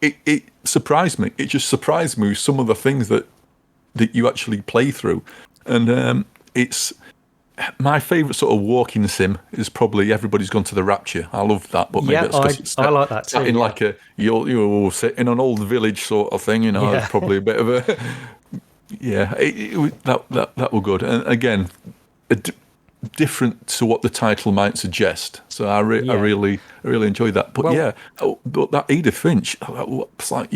B: it surprised me. It just surprised me with some of the things that you actually play through. And it's my favourite sort of walking sim is probably Everybody's Gone to the Rapture. I love that, but maybe it's
A: I like that too.
B: In like you'll sit in an old village sort of thing. You know, it's probably a bit of a. Yeah, that were good, and again, different to what the title might suggest. So I really enjoyed that. But but that Edith Finch, it's like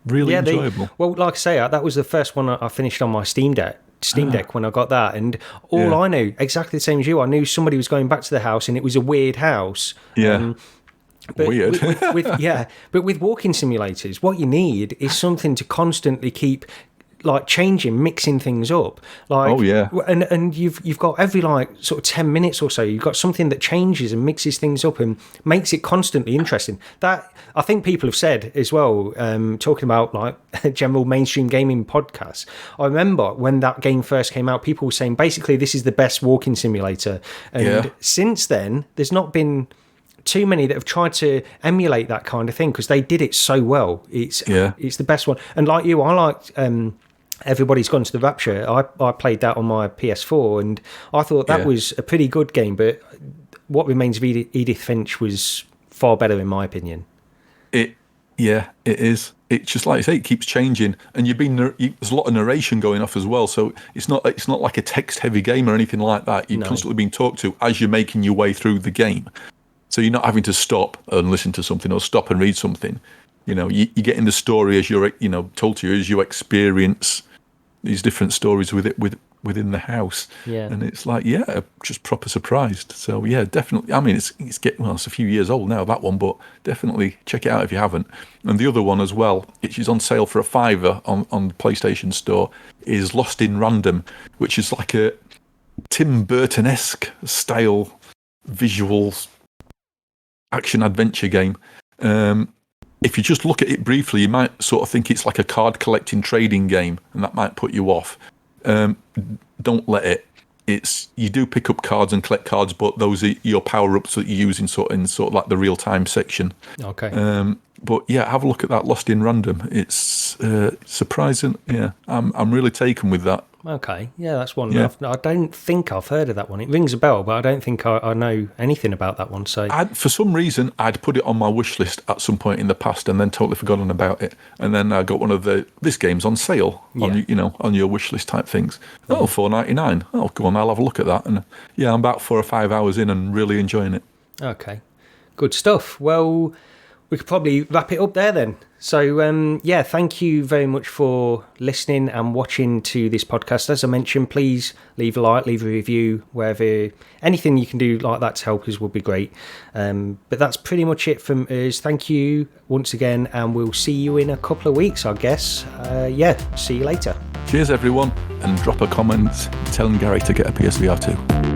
B: really enjoyable.
A: Like I say, that was the first one I finished on my Steam Deck when I got that, and I knew exactly the same as you. I knew somebody was going back to the house, and it was a weird house.
B: Yeah.
A: But
B: weird.
A: but with walking simulators, what you need is something to constantly keep changing, mixing things up. And you've got every sort of 10 minutes or so, you've got something that changes and mixes things up and makes it constantly interesting. That I think people have said as well, talking about general mainstream gaming podcasts. I remember when that game first came out, people were saying basically this is the best walking simulator. And since then, there's not been too many that have tried to emulate that kind of thing because they did it so well. It's the best one. And like you, I liked Everybody's Gone to the Rapture. I played that on my PS4 and I thought that was a pretty good game, but What Remains of Edith Finch was far better in my opinion.
B: It is. It's just like you say, it keeps changing, and there's a lot of narration going off as well. So it's not like a text-heavy game or anything like that. You're constantly being talked to as you're making your way through the game. So you're not having to stop and listen to something or stop and read something. You know, you're getting the story as you're told to you as you experience these different stories within the house.
A: Yeah.
B: And it's like, just proper surprised. So yeah, definitely. I mean, it's a few years old now, that one, but definitely check it out if you haven't. And the other one as well, which is on sale for $5 on the PlayStation Store, is Lost in Random, which is like a Tim Burton-esque style visual action adventure game. If you just look at it briefly, you might sort of think it's like a card collecting trading game, and that might put you off. Don't let it. You do pick up cards and collect cards, but those are your power ups that you use in sort of like the real time section.
A: Okay.
B: But yeah, have a look at that Lost in Random. It's surprising. Yeah, I'm really taken with that.
A: Okay, yeah, that's one. Yeah. I don't think I've heard of that one. It rings a bell, but I don't think I know anything about that one. So,
B: for some reason, I'd put it on my wish list at some point in the past, and then totally forgotten about it. And then I got one of this game's on sale on your wish list type things. Oh, $4.99. Oh, go on, I'll have a look at that. And yeah, I'm about 4 or 5 hours in and really enjoying it.
A: Okay, good stuff. Well, we could probably wrap it up there then. So, thank you very much for listening and watching to this podcast. As I mentioned, please leave a like, leave a review, wherever. Anything you can do like that to help us would be great. But that's pretty much it from us. Thank you once again, and we'll see you in a couple of weeks, I guess. See you later.
B: Cheers, everyone, and drop a comment telling Gary to get a PSVR2.